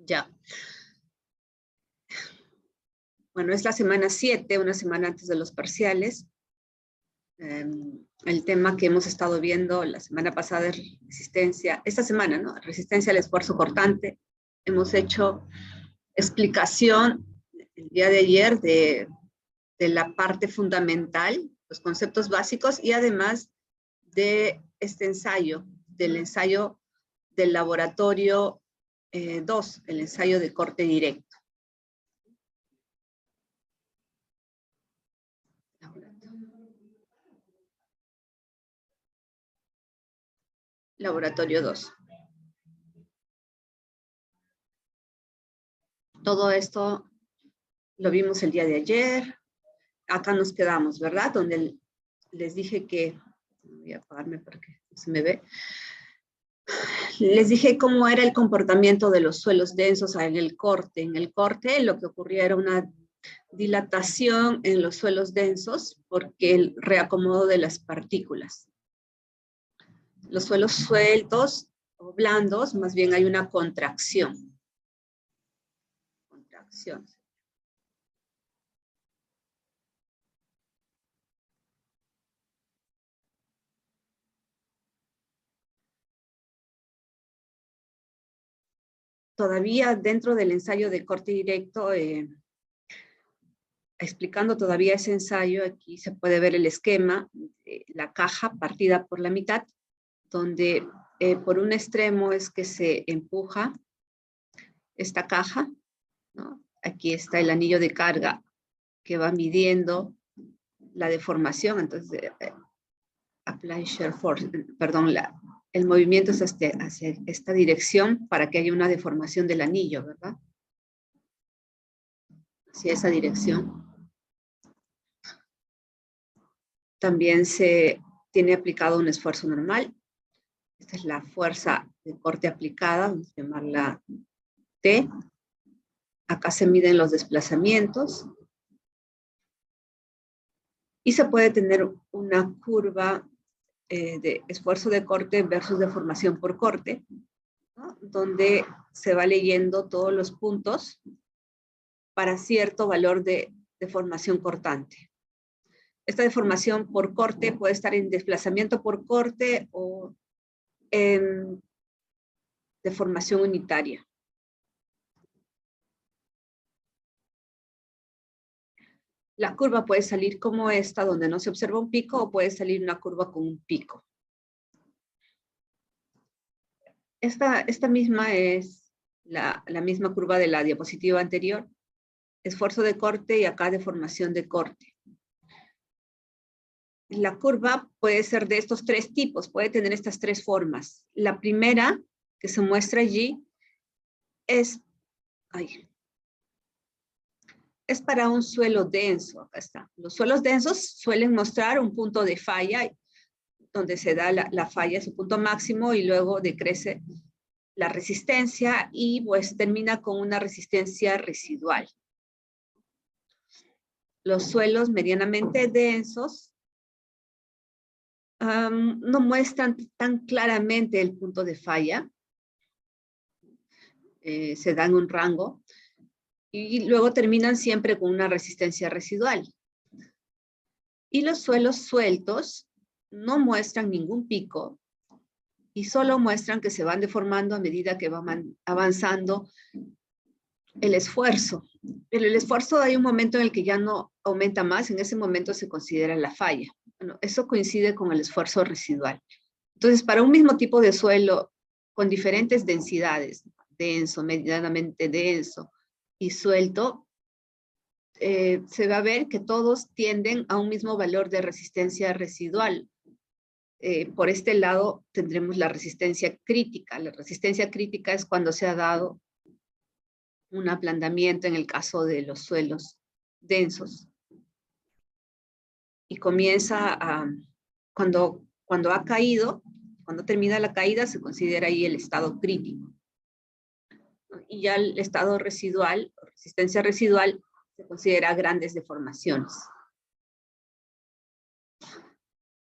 Ya. Bueno, es la semana 7, una semana antes de los parciales. El tema que hemos estado viendo la semana pasada es resistencia, esta semana, ¿no? Resistencia al esfuerzo cortante. Hemos hecho explicación el día de ayer de la parte fundamental, los conceptos básicos y además de este ensayo, del ensayo del laboratorio 2, el ensayo de corte directo. Laboratorio 2. Todo esto lo vimos el día de ayer. Acá nos quedamos, ¿verdad? Donde les dije que, voy a apagarme para que no se me ve. Les dije cómo era el comportamiento de los suelos densos en el corte. En el corte lo que ocurría era una dilatación en los suelos densos porque el reacomodo de las partículas. Los suelos sueltos o blandos, más bien hay una contracción. Contracción. Todavía dentro del ensayo de corte directo, explicando todavía ese ensayo, aquí se puede ver el esquema, la caja partida por la mitad, donde por un extremo es que se empuja esta caja, ¿no? Aquí está el anillo de carga que va midiendo la deformación, entonces apply shear force, perdón, el movimiento es hacia esta dirección para que haya una deformación del anillo, ¿verdad? Hacia esa dirección. También se tiene aplicado un esfuerzo normal. Esta es la fuerza de corte aplicada, vamos a llamarla T. Acá se miden los desplazamientos. Y se puede tener una curva de esfuerzo de corte versus deformación por corte, ¿no? Donde se va leyendo todos los puntos para cierto valor de deformación cortante. Esta deformación por corte puede estar en desplazamiento por corte o en deformación unitaria. La curva puede salir como esta, donde no se observa un pico, o puede salir una curva con un pico. Esta misma es la misma curva de la diapositiva anterior. Esfuerzo de corte y acá deformación de corte. La curva puede ser de estos tres tipos, puede tener estas tres formas. La primera que se muestra allí es para un suelo denso. Acá está. Los suelos densos suelen mostrar un punto de falla donde se da la falla, su punto máximo, y luego decrece la resistencia y pues termina con una resistencia residual. Los suelos medianamente densos no muestran tan claramente el punto de falla, se dan un rango, y luego terminan siempre con una resistencia residual. Y los suelos sueltos no muestran ningún pico y solo muestran que se van deformando a medida que va avanzando el esfuerzo. Pero el esfuerzo hay un momento en el que ya no aumenta más, en ese momento se considera la falla. Bueno, eso coincide con el esfuerzo residual. Entonces, para un mismo tipo de suelo con diferentes densidades, denso, medianamente denso y suelto, se va a ver que todos tienden a un mismo valor de resistencia residual. Por este lado tendremos la resistencia crítica. La resistencia crítica es cuando se ha dado un ablandamiento en el caso de los suelos densos. Y comienza cuando ha caído, cuando termina la caída, se considera ahí el estado crítico. Y ya el estado residual, resistencia residual, se considera grandes deformaciones.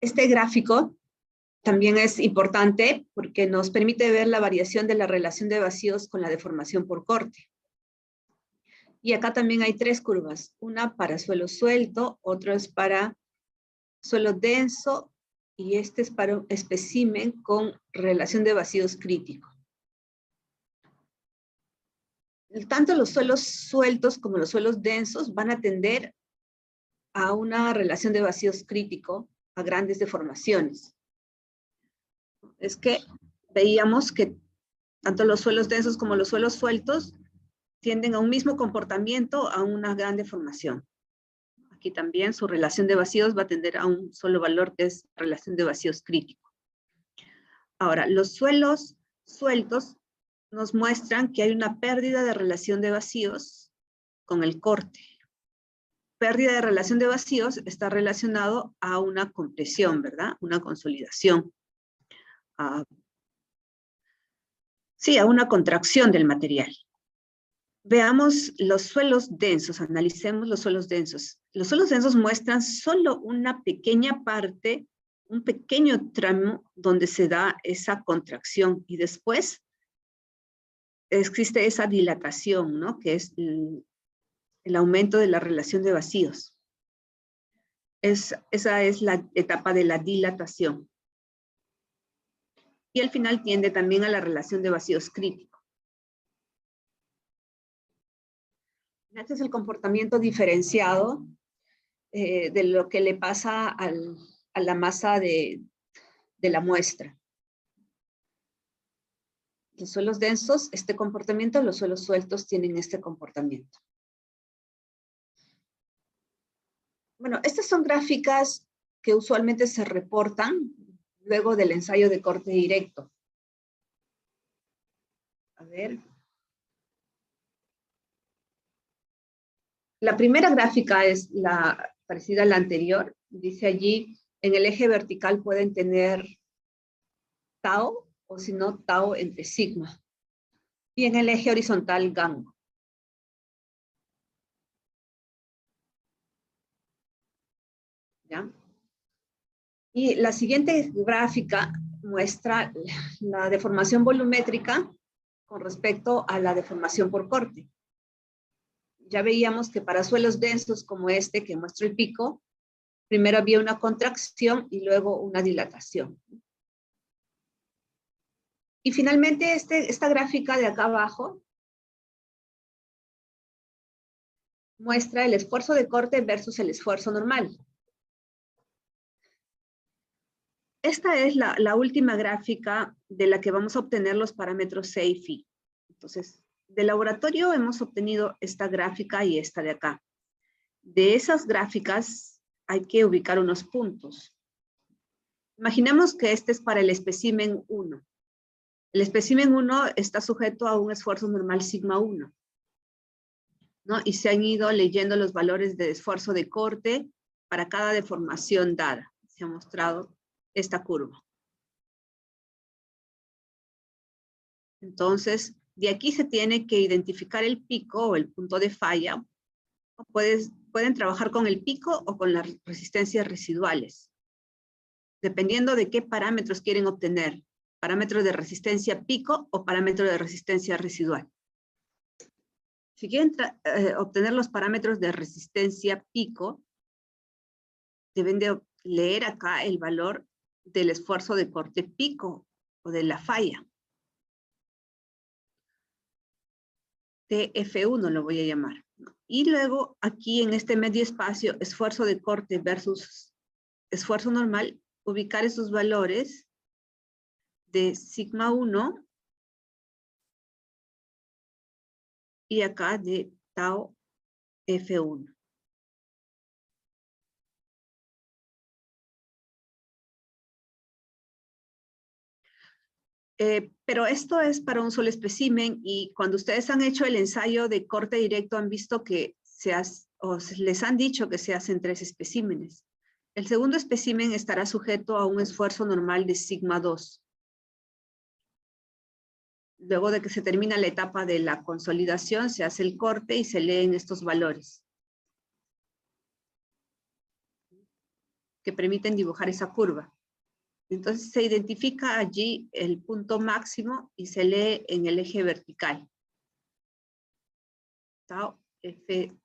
Este gráfico También es importante porque nos permite ver la variación de la relación de vacíos con la deformación por corte. Y acá también hay 3 curvas, una para suelo suelto, otra es para suelo denso y este es para un espécimen con relación de vacíos crítico. Tanto los suelos sueltos como los suelos densos van a tender a una relación de vacíos crítico a grandes deformaciones. Es que veíamos que tanto los suelos densos como los suelos sueltos tienden a un mismo comportamiento a una gran deformación. Aquí también su relación de vacíos va a tender a un solo valor que es relación de vacíos crítico. Ahora, los suelos sueltos nos muestran que hay una pérdida de relación de vacíos con el corte. Pérdida de relación de vacíos está relacionado a una compresión, ¿verdad? Una consolidación. Sí, a una contracción del material. Veamos los suelos densos, analicemos los suelos densos. Los suelos densos muestran solo una pequeña parte, un pequeño tramo donde se da esa contracción y después existe esa dilatación, ¿no? Que es el aumento de la relación de vacíos. Esa es la etapa de la dilatación. Y al final tiende también a la relación de vacíos crítico. Este es el comportamiento diferenciado de lo que le pasa a la masa de la muestra. Los suelos densos, este comportamiento, los suelos sueltos tienen este comportamiento. Bueno, estas son gráficas que usualmente se reportan luego del ensayo de corte directo. A ver. La primera gráfica es la parecida a la anterior. Dice allí, en el eje vertical pueden tener tau, o si no, tau entre sigma. Y en el eje horizontal, gamma. ¿Ya? Y la siguiente gráfica muestra la deformación volumétrica con respecto a la deformación por corte. Ya veíamos que para suelos densos como este que muestra el pico, primero había una contracción y luego una dilatación. Y finalmente esta gráfica de acá abajo muestra el esfuerzo de corte versus el esfuerzo normal. Esta es la última gráfica de la que vamos a obtener los parámetros C y Phi. Entonces, de laboratorio hemos obtenido esta gráfica y esta de acá. De esas gráficas hay que ubicar unos puntos. Imaginemos que este es para el espécimen 1. El espécimen 1 está sujeto a un esfuerzo normal sigma 1, ¿no? Y se han ido leyendo los valores de esfuerzo de corte para cada deformación dada. Se ha mostrado esta curva. Entonces, de aquí se tiene que identificar el pico o el punto de falla. Pueden trabajar con el pico o con las resistencias residuales, dependiendo de qué parámetros quieren obtener. Parámetros de resistencia pico o parámetro de resistencia residual. Si quieren obtener los parámetros de resistencia pico, deben de leer acá el valor del esfuerzo de corte pico o de la falla. TF1 lo voy a llamar. Y luego aquí en este medio espacio, esfuerzo de corte versus esfuerzo normal, ubicar esos valores de sigma 1 y acá de tau F1. Pero esto es para un solo espécimen y cuando ustedes han hecho el ensayo de corte directo han visto que les han dicho que se hacen 3 especímenes. El segundo espécimen estará sujeto a un esfuerzo normal de sigma 2. Luego de que se termina la etapa de la consolidación, se hace el corte y se leen estos valores que permiten dibujar esa curva. Entonces se identifica allí el punto máximo y se lee en el eje vertical. Tau F2.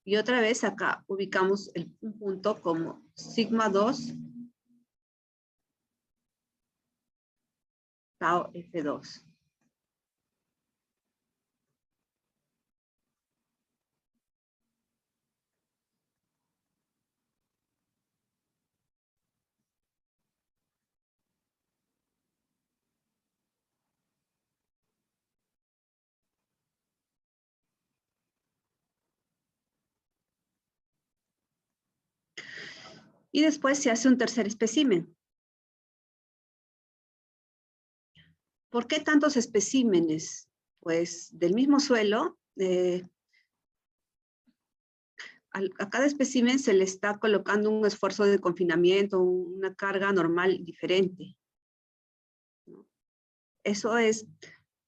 Y otra vez acá ubicamos un punto como sigma 2 tau F2. Y después se hace un tercer espécimen. ¿Por qué tantos especímenes? Pues del mismo suelo, a cada espécimen se le está colocando un esfuerzo de confinamiento, una carga normal diferente. Eso es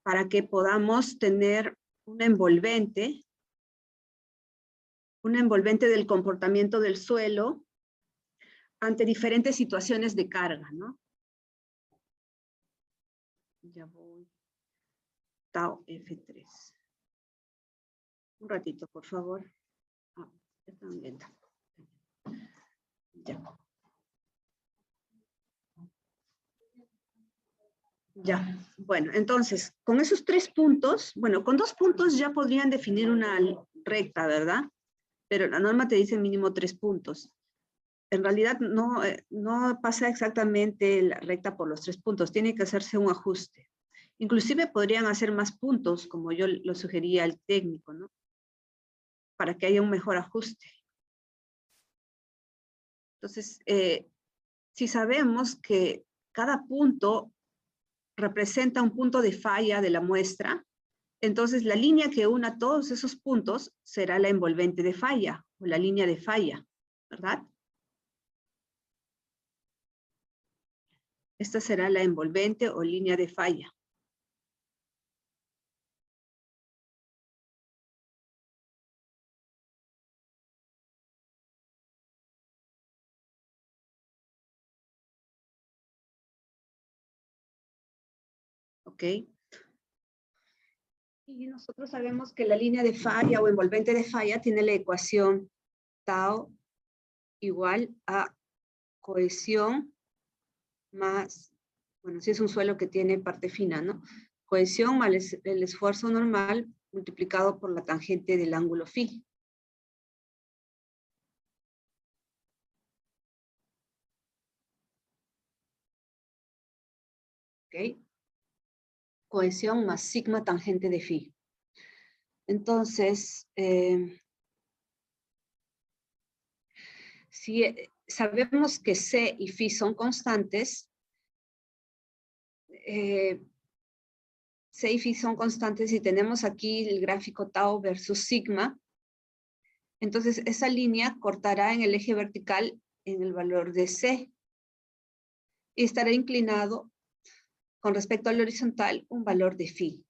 para que podamos tener una envolvente del comportamiento del suelo ante diferentes situaciones de carga, ¿no? Ya voy. Tau F3. Un ratito, por favor. Ah, está bien. Ya. Ya, bueno, entonces, con esos 3 puntos, bueno, con 2 puntos ya podrían definir una recta, ¿verdad? Pero la norma te dice mínimo 3 puntos. En realidad no pasa exactamente la recta por los 3 puntos, tiene que hacerse un ajuste. Inclusive podrían hacer más puntos, como yo lo sugería al técnico, ¿no? Para que haya un mejor ajuste. Entonces, si sabemos que cada punto representa un punto de falla de la muestra, entonces la línea que una todos esos puntos será la envolvente de falla, o la línea de falla, ¿verdad? Esta será la envolvente o línea de falla. ¿Ok? Y nosotros sabemos que la línea de falla o envolvente de falla tiene la ecuación tau igual a cohesión más, bueno, si es un suelo que tiene parte fina, ¿no? Cohesión más el esfuerzo normal multiplicado por la tangente del ángulo phi. ¿Ok? Cohesión más sigma tangente de phi. Entonces, si sabemos que C y phi son constantes, C y phi son constantes y tenemos aquí el gráfico tau versus sigma, entonces esa línea cortará en el eje vertical en el valor de C y estará inclinado con respecto al horizontal un valor de phi.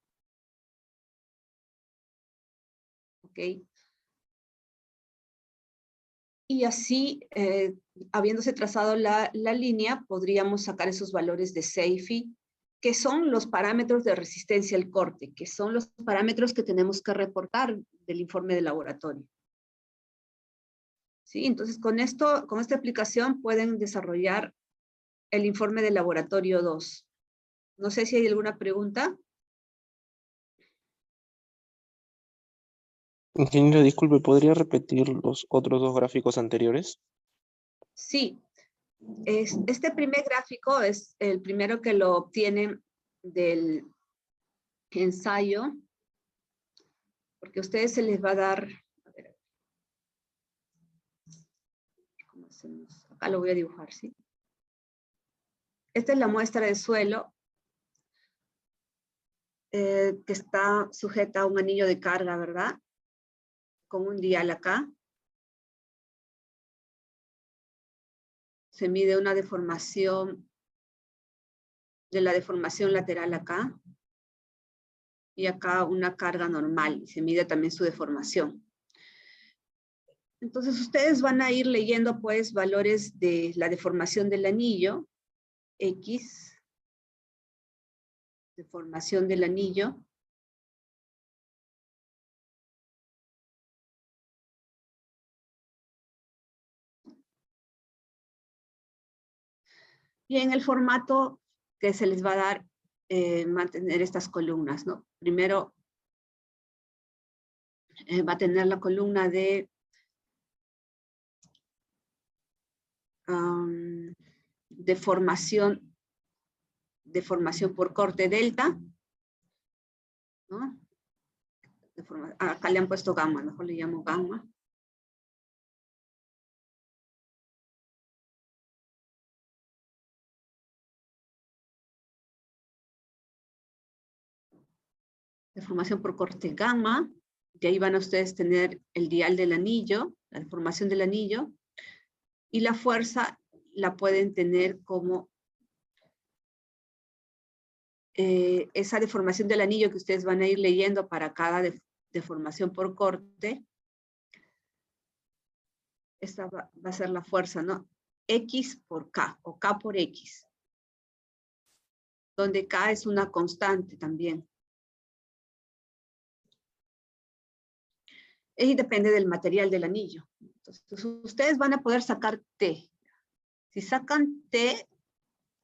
¿Ok? Y así, habiéndose trazado la línea, podríamos sacar esos valores de C y phi, que son los parámetros de resistencia al corte, que son los parámetros que tenemos que reportar del informe de laboratorio. ¿Sí? Entonces, con esta aplicación pueden desarrollar el informe de laboratorio 2. No sé si hay alguna pregunta. Ingeniero, disculpe, ¿podría repetir los otros 2 gráficos anteriores? Sí. Este primer gráfico es el primero que lo obtienen del ensayo, porque a ustedes se les va a dar, a ver, ¿cómo hacemos? Acá lo voy a dibujar, ¿sí? Esta es la muestra de suelo que está sujeta a un anillo de carga, ¿verdad? Con un dial acá. Se mide una deformación de la deformación lateral acá. Y acá una carga normal. Y se mide también su deformación. Entonces ustedes van a ir leyendo pues valores de la deformación del anillo, X, deformación del anillo. Y en el formato que se les va a dar, mantener estas columnas, ¿no? Primero va a tener la columna de deformación por corte delta, ¿no? Acá le han puesto gamma, mejor le llamo gamma. Deformación por corte gamma, y ahí van a ustedes tener el dial del anillo, la deformación del anillo, y la fuerza la pueden tener como esa deformación del anillo que ustedes van a ir leyendo para cada deformación por corte. Esta va a ser la fuerza, ¿no? X por K, o K por X, donde K es una constante también. Y depende del material del anillo. Entonces, ustedes van a poder sacar T. Si sacan T,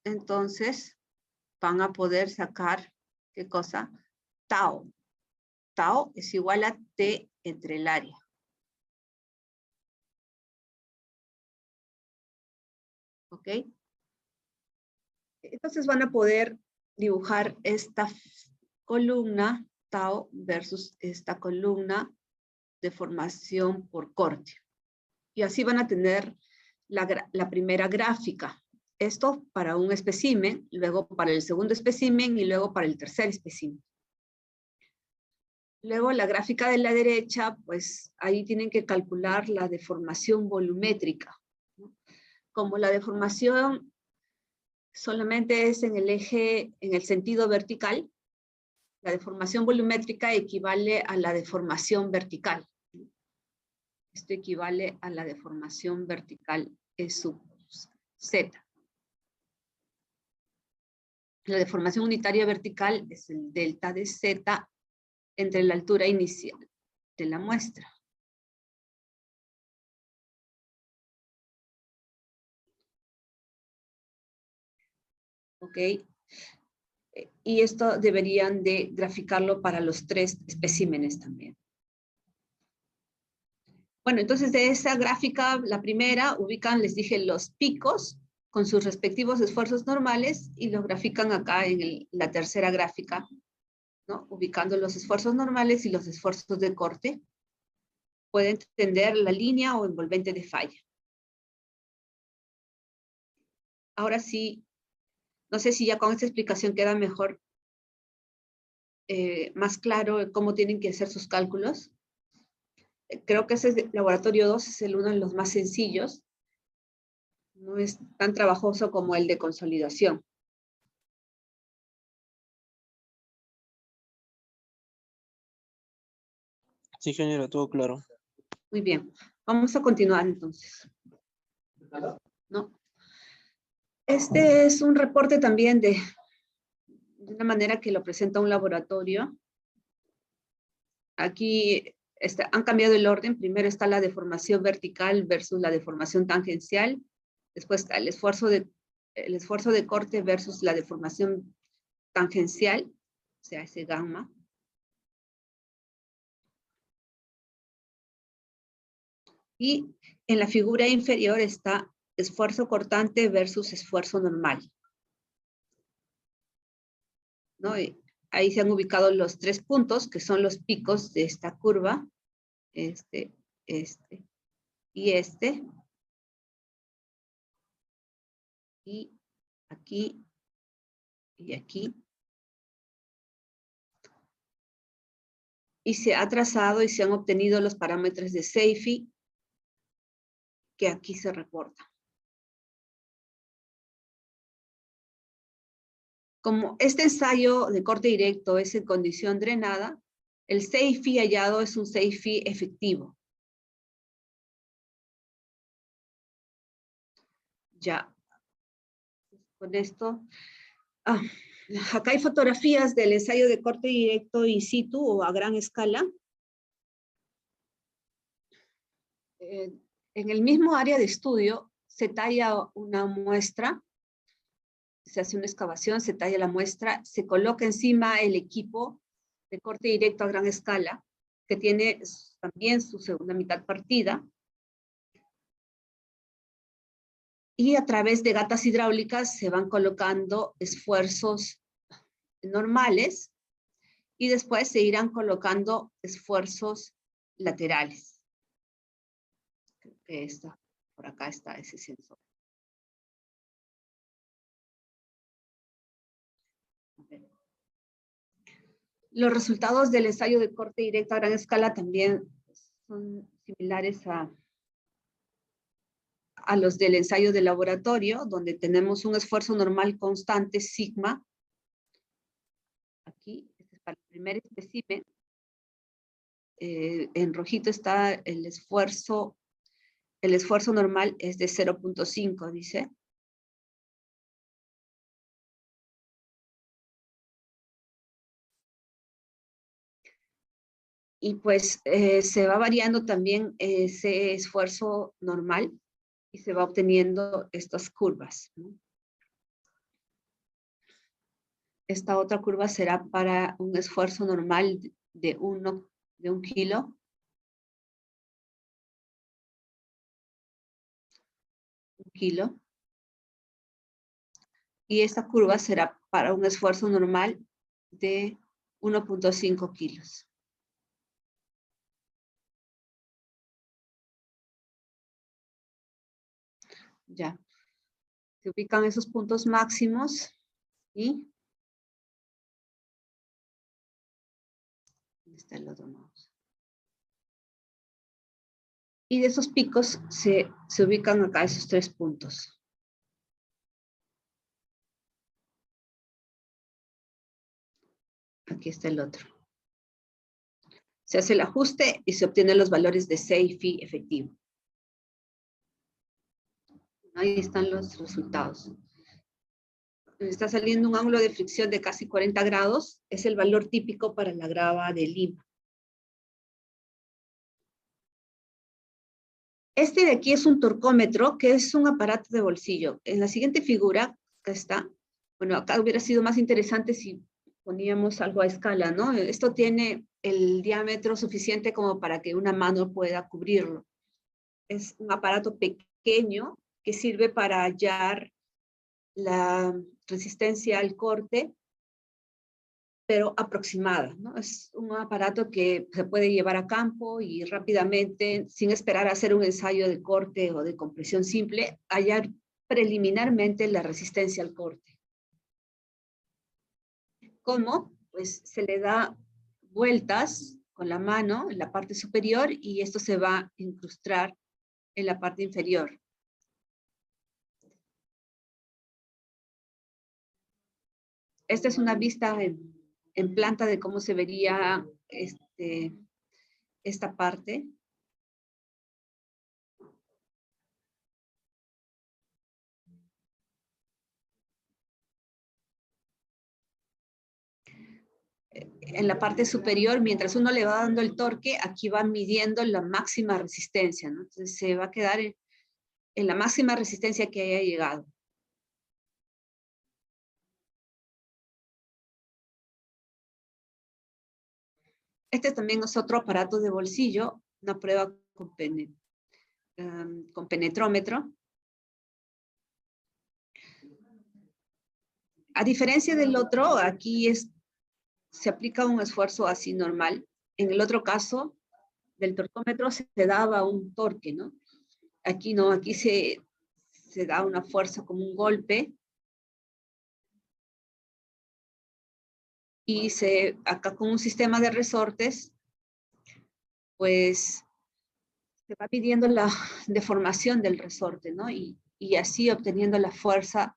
entonces van a poder sacar, ¿qué cosa? Tau. Tau es igual a T entre el área. ¿Ok? Entonces van a poder dibujar esta columna tau versus esta columna de formación por corte. Y así van a tener la primera gráfica. Esto para un espécimen, luego para el segundo espécimen y luego para el tercer espécimen. Luego la gráfica de la derecha, pues ahí tienen que calcular la deformación volumétrica, ¿no? Como la deformación solamente es en el eje, en el sentido vertical, la deformación volumétrica equivale a la deformación vertical. Esto equivale a la deformación vertical E sub Z. La deformación unitaria vertical es el delta de Z entre la altura inicial de la muestra. ¿Ok? Y esto deberían de graficarlo para los 3 especímenes también. Bueno, entonces de esa gráfica, la primera, ubican, les dije, los picos con sus respectivos esfuerzos normales y los grafican acá en la tercera gráfica, ¿no? Ubicando los esfuerzos normales y los esfuerzos de corte. Pueden tender la línea o envolvente de falla. Ahora sí, no sé si ya con esta explicación queda mejor, más claro cómo tienen que hacer sus cálculos. Creo que ese laboratorio 2 es uno de los más sencillos. No es tan trabajoso como el de consolidación. Sí, ingeniero, todo claro. Muy bien. Vamos a continuar entonces. ¿No? Este es un reporte también de una manera que lo presenta un laboratorio. Aquí han cambiado el orden. Primero está la deformación vertical versus la deformación tangencial. Después está el esfuerzo de corte versus la deformación tangencial, o sea, ese gamma. Y en la figura inferior está esfuerzo cortante versus esfuerzo normal, ¿no? Y ahí se han ubicado los 3 puntos, que son los picos de esta curva, este y este. Y aquí y aquí. Y se ha trazado y se han obtenido los parámetros de SAFE que aquí se reportan. Como este ensayo de corte directo es en condición drenada, el SAFE hallado es un SAFE efectivo. Ya, con esto. Acá hay fotografías del ensayo de corte directo in situ o a gran escala. En el mismo área de estudio se talla una muestra, se hace una excavación, se talla la muestra, se coloca encima el equipo de corte directo a gran escala, que tiene también su segunda mitad partida, y a través de gatas hidráulicas se van colocando esfuerzos normales y después se irán colocando esfuerzos laterales. Creo que por acá está ese sensor. Los resultados del ensayo de corte directo a gran escala también son similares a los del ensayo de laboratorio, donde tenemos un esfuerzo normal constante, sigma. Aquí, este es para el primer espécimen. En rojito está el esfuerzo normal es de 0.5, dice. Y pues se va variando también ese esfuerzo normal y se va obteniendo estas curvas, ¿no? Esta otra curva será para un esfuerzo normal de 1 kilo. Un kilo. Y esta curva será para un esfuerzo normal de 1.5 kilos. Ya. Se ubican esos puntos máximos y ¿dónde está el otro mouse? Y de esos picos se ubican acá esos 3 puntos. Aquí está el otro. Se hace el ajuste y se obtienen los valores de C y phi efectivo. Ahí están los resultados. Está saliendo un ángulo de fricción de casi 40 grados. Es el valor típico para la grava de Lima. Este de aquí es un torcómetro, que es un aparato de bolsillo. En la siguiente figura, acá está. Bueno, acá hubiera sido más interesante si poníamos algo a escala, ¿no? Esto tiene el diámetro suficiente como para que una mano pueda cubrirlo. Es un aparato pequeño que sirve para hallar la resistencia al corte, pero aproximada, ¿no? Es un aparato que se puede llevar a campo y rápidamente, sin esperar a hacer un ensayo de corte o de compresión simple, hallar preliminarmente la resistencia al corte. ¿Cómo? Pues se le da vueltas con la mano en la parte superior y esto se va a incrustar en la parte inferior. Esta es una vista en planta de cómo se vería esta parte. En la parte superior, mientras uno le va dando el torque, aquí va midiendo la máxima resistencia, ¿no? Entonces se va a quedar en la máxima resistencia que haya llegado. Este también es otro aparato de bolsillo, una prueba con penetrómetro. A diferencia del otro, aquí se aplica un esfuerzo así normal. En el otro caso, del torcómetro se daba un torque, ¿no? Aquí no, aquí se da una fuerza como un golpe. Y acá con un sistema de resortes, pues se va midiendo la deformación del resorte, ¿no? Y así obteniendo la fuerza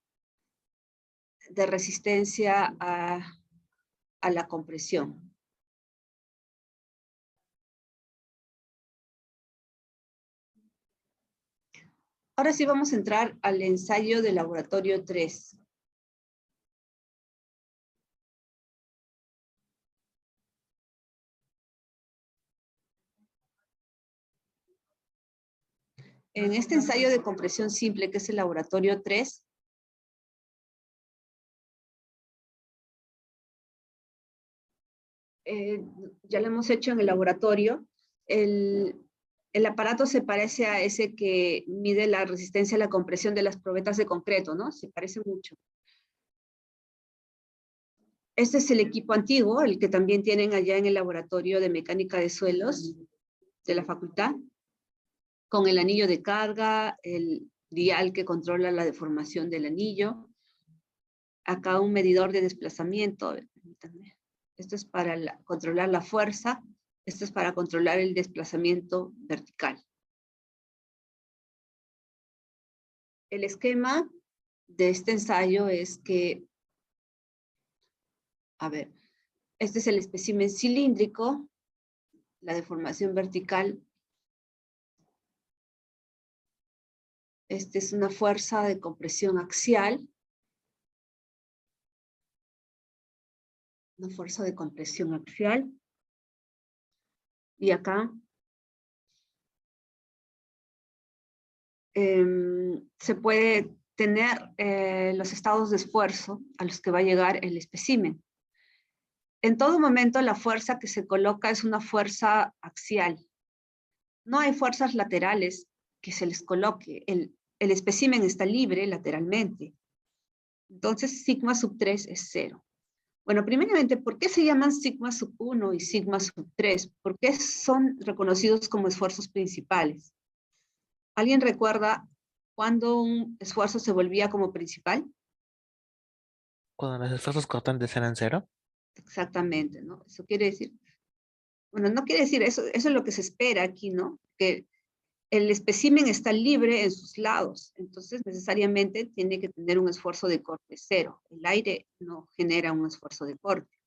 de resistencia a la compresión. Ahora sí vamos a entrar al ensayo de laboratorio 3. En este ensayo de compresión simple, que es el laboratorio 3, ya lo hemos hecho en el laboratorio. El aparato se parece a ese que mide la resistencia a la compresión de las probetas de concreto, ¿no? Se parece mucho. Este es el equipo antiguo, el que también tienen allá en el laboratorio de mecánica de suelos de la facultad, con el anillo de carga, el dial que controla la deformación del anillo. Acá un medidor de desplazamiento. A ver, permítanme. Esto es para controlar la fuerza. Esto es para controlar el desplazamiento vertical. El esquema de este ensayo es que, a ver, este es el espécimen cilíndrico, la deformación vertical. Esta es una fuerza de compresión axial. Una fuerza de compresión axial. Y acá se puede tener los estados de esfuerzo a los que va a llegar el espécimen. En todo momento la fuerza que se coloca es una fuerza axial. No hay fuerzas laterales que se les coloque. El espécimen está libre lateralmente. Entonces sigma sub 3 es 0. Bueno, primeramente, ¿por qué se llaman sigma sub 1 y sigma sub 3? ¿Por qué son reconocidos como esfuerzos principales? ¿Alguien recuerda cuándo un esfuerzo se volvía como principal? Cuando los esfuerzos cortantes eran cero. Exactamente, ¿no? Eso quiere decir, bueno, no quiere decir eso, eso es lo que se espera aquí, ¿no? Que el espécimen está libre en sus lados, entonces necesariamente tiene que tener un esfuerzo de corte 0. El aire no genera un esfuerzo de corte.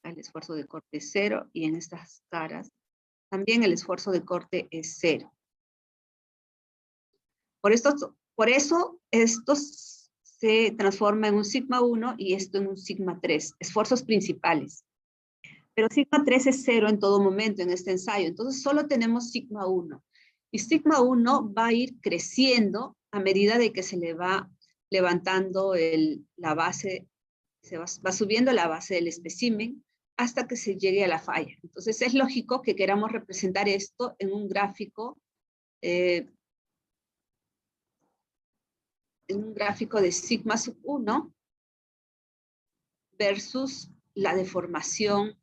El esfuerzo de corte es 0 y en estas caras también el esfuerzo de corte es 0. Por eso estos se transforma en un sigma 1 y esto en un sigma 3, esfuerzos principales. Pero sigma 3 es 0 en todo momento en este ensayo, entonces solo tenemos sigma 1. Y sigma 1 va a ir creciendo a medida de que se le va levantando la base, va subiendo la base del espécimen hasta que se llegue a la falla. Entonces es lógico que queramos representar esto en un gráfico de sigma sub 1 versus la deformación,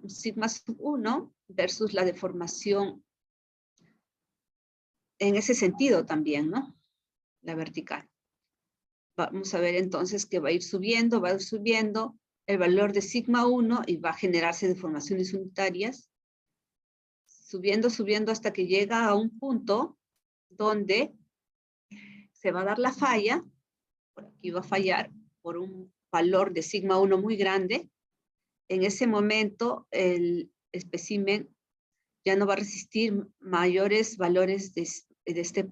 sigma sub 1 versus la deformación en ese sentido también, ¿no? La vertical. Vamos a ver entonces que va a ir subiendo el valor de sigma 1 y va a generarse deformaciones unitarias, subiendo hasta que llega a un punto donde se va a dar la falla, por aquí va a fallar por un valor de sigma 1 muy grande. En ese momento el espécimen ya no va a resistir mayores valores de este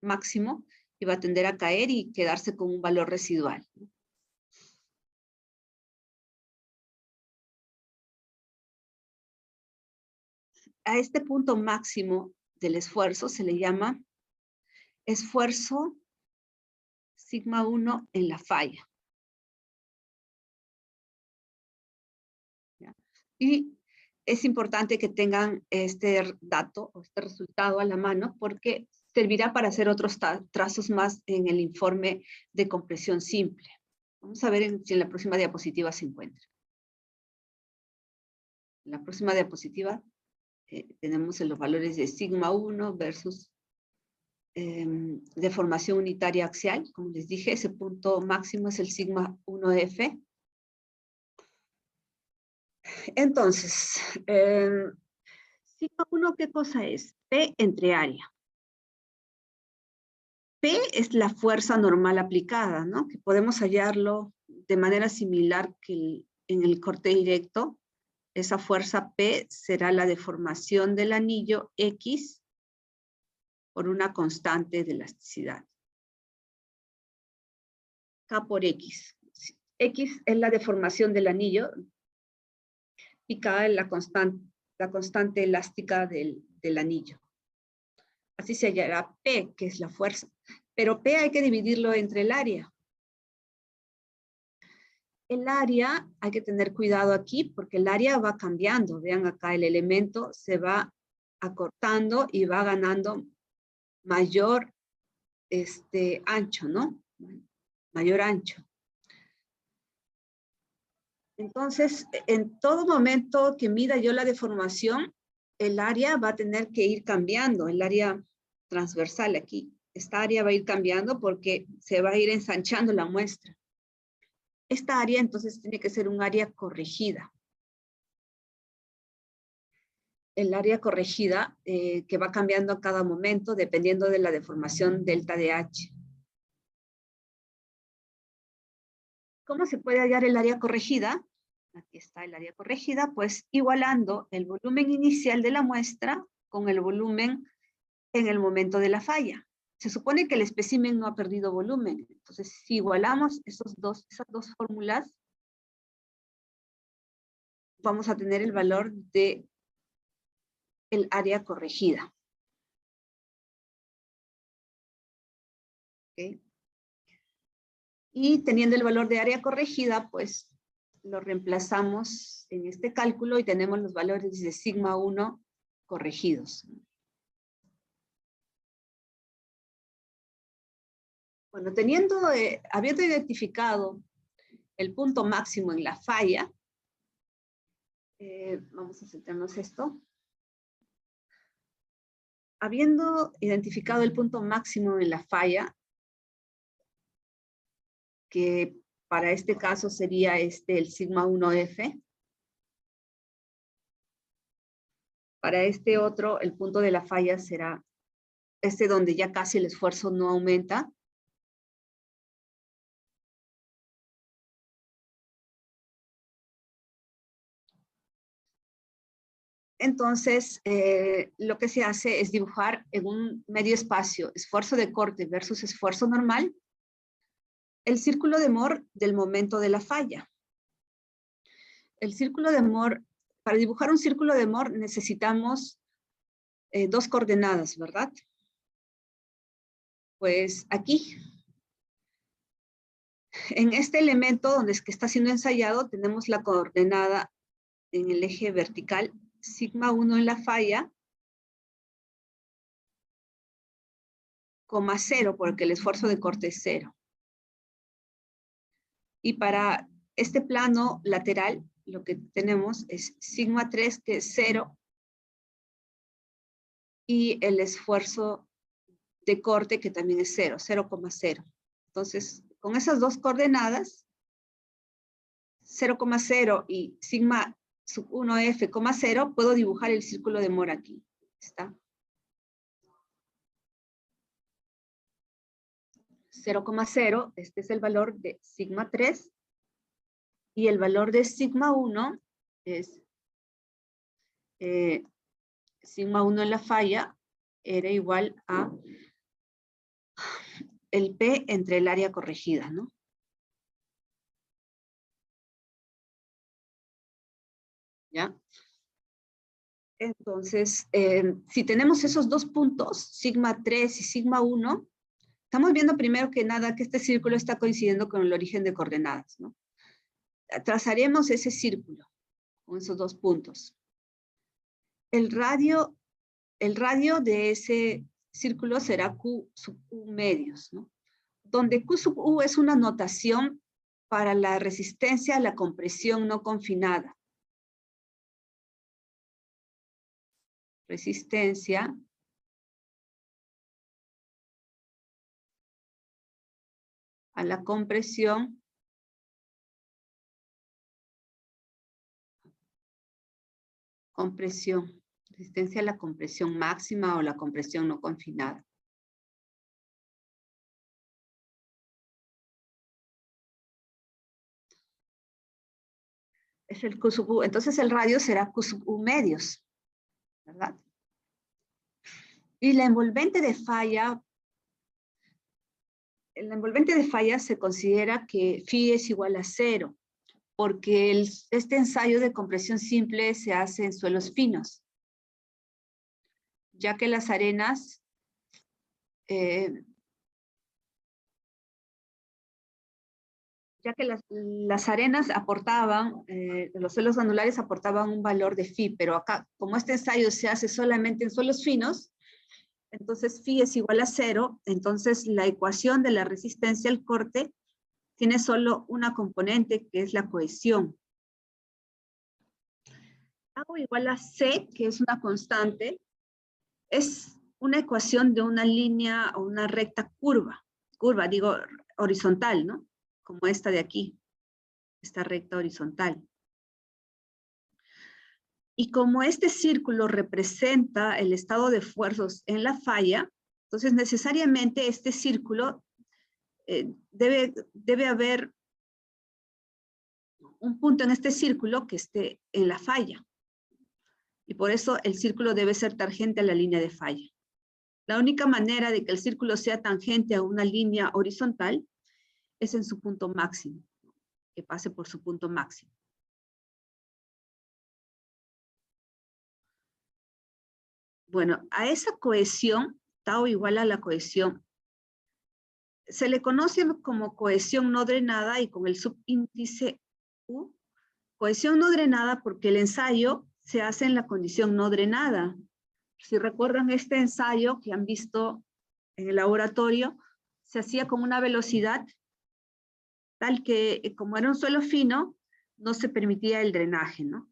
máximo y va a tender a caer y quedarse con un valor residual. A este punto máximo del esfuerzo se le llama esfuerzo sigma 1 en la falla. ¿Ya? Y es importante que tengan este dato o este resultado a la mano porque servirá para hacer otros trazos más en el informe de compresión simple. Vamos a ver si en la próxima diapositiva se encuentra. En la próxima diapositiva tenemos los valores de sigma 1 versus deformación unitaria axial. Como les dije, ese punto máximo es el sigma 1F. Entonces, sigma 1, ¿qué cosa es? P entre área. P es la fuerza normal aplicada, ¿no? Que podemos hallarlo de manera similar que en el corte directo. Esa fuerza P será la deformación del anillo X por una constante de elasticidad. K por X. X es la deformación del anillo y K es la constante elástica del anillo. Así se hallará P, que es la fuerza. Pero P hay que dividirlo entre el área. El área, hay que tener cuidado aquí porque el área va cambiando. Vean acá, el elemento se va acortando y va ganando mayor ancho, ¿no? Mayor ancho. Entonces, en todo momento que mida yo la deformación, el área va a tener que ir cambiando, el área transversal aquí. Esta área va a ir cambiando porque se va a ir ensanchando la muestra. Esta área entonces tiene que ser un área corregida. El área corregida que va cambiando a cada momento dependiendo de la deformación delta de H. ¿Cómo se puede hallar el área corregida? Aquí está el área corregida, pues igualando el volumen inicial de la muestra con el volumen en el momento de la falla. Se supone que el espécimen no ha perdido volumen. Entonces, si igualamos esas dos fórmulas, vamos a tener el valor de el área corregida. ¿Okay? Y teniendo el valor de área corregida, pues lo reemplazamos en este cálculo y tenemos los valores de sigma 1 corregidos. Bueno, habiendo identificado el punto máximo en la falla, vamos a centrarnos esto. Habiendo identificado el punto máximo en la falla, que para este caso sería el sigma 1F. Para este otro, el punto de la falla será donde ya casi el esfuerzo no aumenta. Entonces, lo que se hace es dibujar en un medio espacio, esfuerzo de corte versus esfuerzo normal, el círculo de Mohr del momento de la falla. El círculo de Mohr, para dibujar un círculo de Mohr necesitamos dos coordenadas, ¿verdad? Pues aquí, en este elemento donde es que está siendo ensayado, tenemos la coordenada en el eje vertical, sigma 1 en la falla, coma 0, porque el esfuerzo de corte es 0. Y para este plano lateral, lo que tenemos es sigma 3, que es 0, y el esfuerzo de corte, que también es 0, 0,0. Entonces, con esas dos coordenadas, 0,0 y sigma sub 1F, 0, puedo dibujar el círculo de Mohr aquí. Está. 0,0, este es el valor de sigma 3, y el valor de sigma 1 es sigma 1 en la falla era igual a el P entre el área corregida, ¿no? ¿Ya? Entonces, si tenemos esos dos puntos, sigma 3 y sigma 1, estamos viendo primero que nada que este círculo está coincidiendo con el origen de coordenadas, ¿no? Trazaremos ese círculo con esos dos puntos. El radio de ese círculo será Q sub U medios, ¿no? Donde Q sub U es una notación para la resistencia a la compresión no confinada. Resistencia a la compresión resistencia a la compresión máxima o la compresión no confinada. Es el Q sub U. Entonces el radio será Q sub U medios, ¿verdad? Y la envolvente de falla, en la envolvente de falla se considera que phi es igual a 0, porque este ensayo de compresión simple se hace en suelos finos, ya que las arenas las arenas aportaban, los suelos granulares aportaban un valor de phi, pero acá, como este ensayo se hace solamente en suelos finos, entonces phi es igual a 0, entonces la ecuación de la resistencia al corte tiene solo una componente, que es la cohesión. Tau igual a C, que es una constante, es una ecuación de una línea o una recta curva, digo horizontal, ¿no? Como esta de aquí, esta recta horizontal. Y como este círculo representa el estado de fuerzas en la falla, entonces necesariamente este círculo debe haber un punto en este círculo que esté en la falla. Y por eso el círculo debe ser tangente a la línea de falla. La única manera de que el círculo sea tangente a una línea horizontal es en su punto máximo, que pase por su punto máximo. Bueno, a esa cohesión, tau igual a la cohesión, se le conoce como cohesión no drenada y con el subíndice U, cohesión no drenada porque el ensayo se hace en la condición no drenada. Si recuerdan este ensayo que han visto en el laboratorio, se hacía con una velocidad tal que, como era un suelo fino, no se permitía el drenaje, ¿no?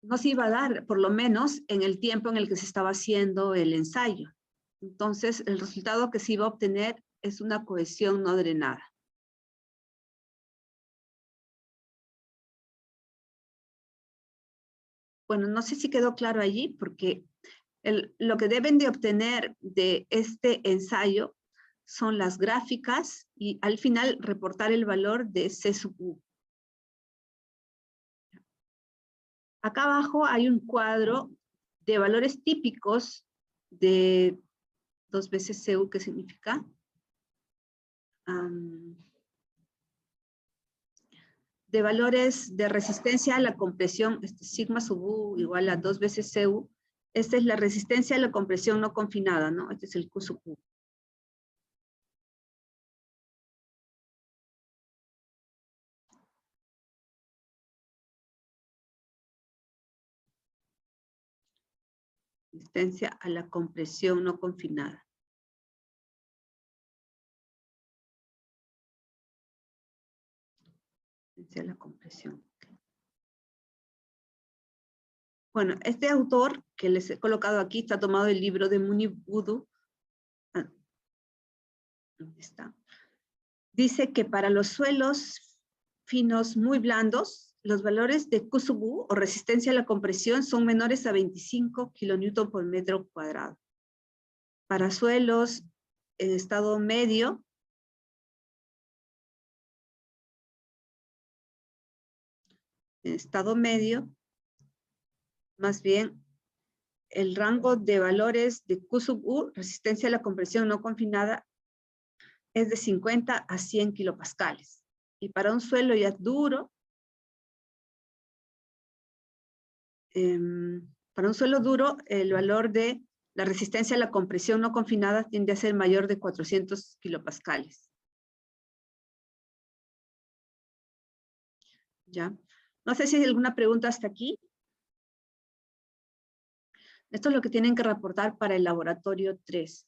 No se iba a dar, por lo menos, en el tiempo en el que se estaba haciendo el ensayo. Entonces, el resultado que se iba a obtener es una cohesión no drenada. Bueno, no sé si quedó claro allí, porque lo que deben de obtener de este ensayo son las gráficas y al final reportar el valor de C sub U. Acá abajo hay un cuadro de valores típicos de 2 veces CU, ¿qué significa? De valores de resistencia a la compresión, sigma sub U igual a 2 veces CU. Esta es la resistencia a la compresión no confinada, ¿no? Este es el Q sub U. Resistencia a la compresión no confinada. Resistencia a la compresión. Bueno, este autor que les he colocado aquí está tomado del libro de Munibudu. ¿Dónde está? Dice que para los suelos finos muy blandos, los valores de Q sub U o resistencia a la compresión son menores a 25 kilonewton por metro cuadrado. Para suelos en estado medio, más bien, el rango de valores de Q sub U, resistencia a la compresión no confinada, es de 50 a 100 kilopascales. Y para un suelo ya duro, el valor de la resistencia a la compresión no confinada tiende a ser mayor de 400 kilopascales. ¿Ya? No sé si hay alguna pregunta hasta aquí. Esto es lo que tienen que reportar para el laboratorio 3.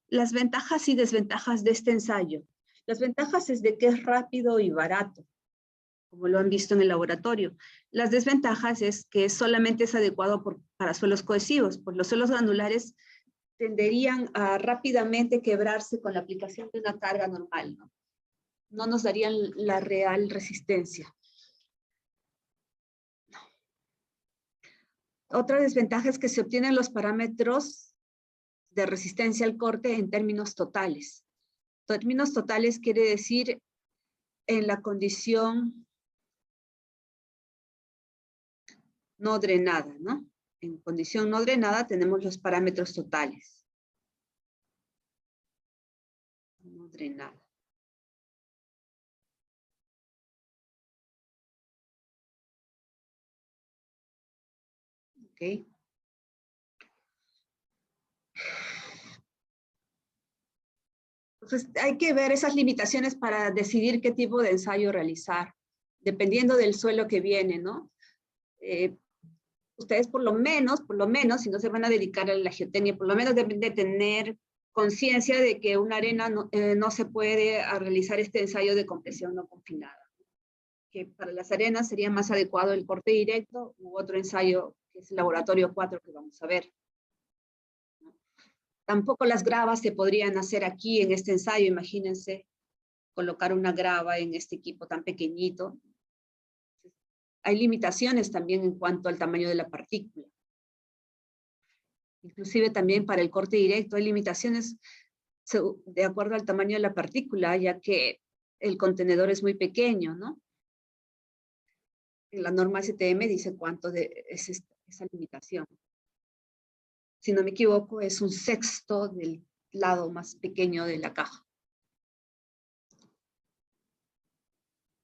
Las ventajas y desventajas de este ensayo. Las ventajas es de que es rápido y barato, como lo han visto en el laboratorio. Las desventajas es que solamente es adecuado para suelos cohesivos, pues los suelos granulares tenderían a rápidamente quebrarse con la aplicación de una carga normal, ¿no? No nos darían la real resistencia. Otra desventaja es que se obtienen los parámetros de resistencia al corte en términos totales. Términos totales quiere decir en la condición no drenada, ¿no? En condición no drenada tenemos los parámetros totales. No drenada. ¿Ok? Entonces hay que ver esas limitaciones para decidir qué tipo de ensayo realizar, dependiendo del suelo que viene, ¿no? Ustedes por lo menos, si no se van a dedicar a la geotecnia, por lo menos deben de tener conciencia de que una arena no se puede realizar este ensayo de compresión no confinada. Que para las arenas sería más adecuado el corte directo u otro ensayo, que es el laboratorio 4 que vamos a ver. Tampoco las gravas se podrían hacer aquí en este ensayo, imagínense colocar una grava en este equipo tan pequeñito. Hay limitaciones también en cuanto al tamaño de la partícula. Inclusive también para el corte directo hay limitaciones de acuerdo al tamaño de la partícula, ya que el contenedor es muy pequeño, ¿no? En la norma STM dice cuánto es esa limitación. Si no me equivoco, es 1/6 del lado más pequeño de la caja.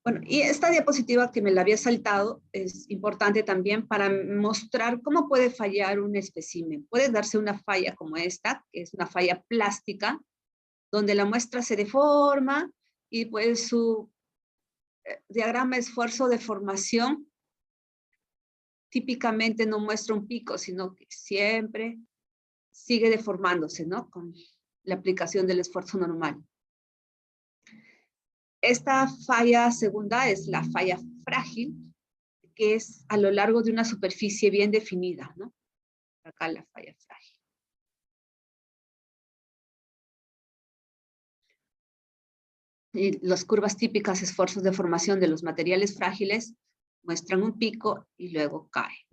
Bueno, y esta diapositiva que me la había saltado es importante también para mostrar cómo puede fallar un espécimen. Puede darse una falla como esta, que es una falla plástica, donde la muestra se deforma y pues su diagrama de esfuerzo-deformación típicamente no muestra un pico, sino que siempre sigue deformándose, ¿no? Con la aplicación del esfuerzo normal. Esta falla segunda es la falla frágil, que es a lo largo de una superficie bien definida, ¿no? Acá la falla frágil. Y las curvas típicas esfuerzos de formación de los materiales frágiles muestran un pico y luego cae.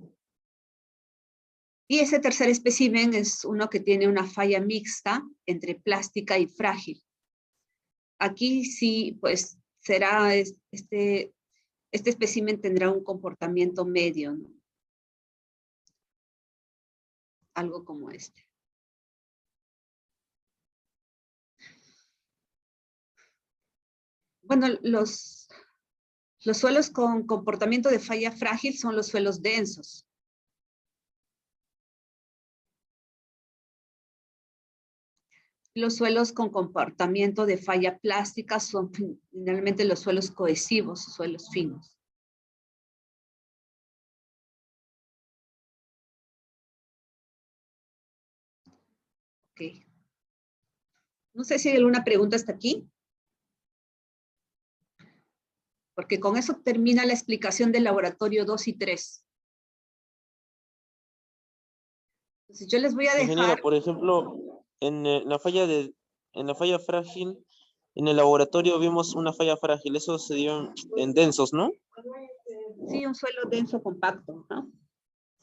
Y ese tercer espécimen es uno que tiene una falla mixta entre plástica y frágil. Aquí sí, pues será este espécimen tendrá un comportamiento medio, ¿no? Algo como este. Bueno, los suelos con comportamiento de falla frágil son los suelos densos. Los suelos con comportamiento de falla plástica son finalmente los suelos cohesivos, suelos finos. Ok. No sé si hay alguna pregunta hasta aquí. Porque con eso termina la explicación del laboratorio 2 y 3. Entonces yo les voy a Ingeniera, dejar... por ejemplo, en la falla frágil, en el laboratorio vimos una falla frágil, eso se dio en densos, ¿no? Sí, un suelo denso compacto, ¿no?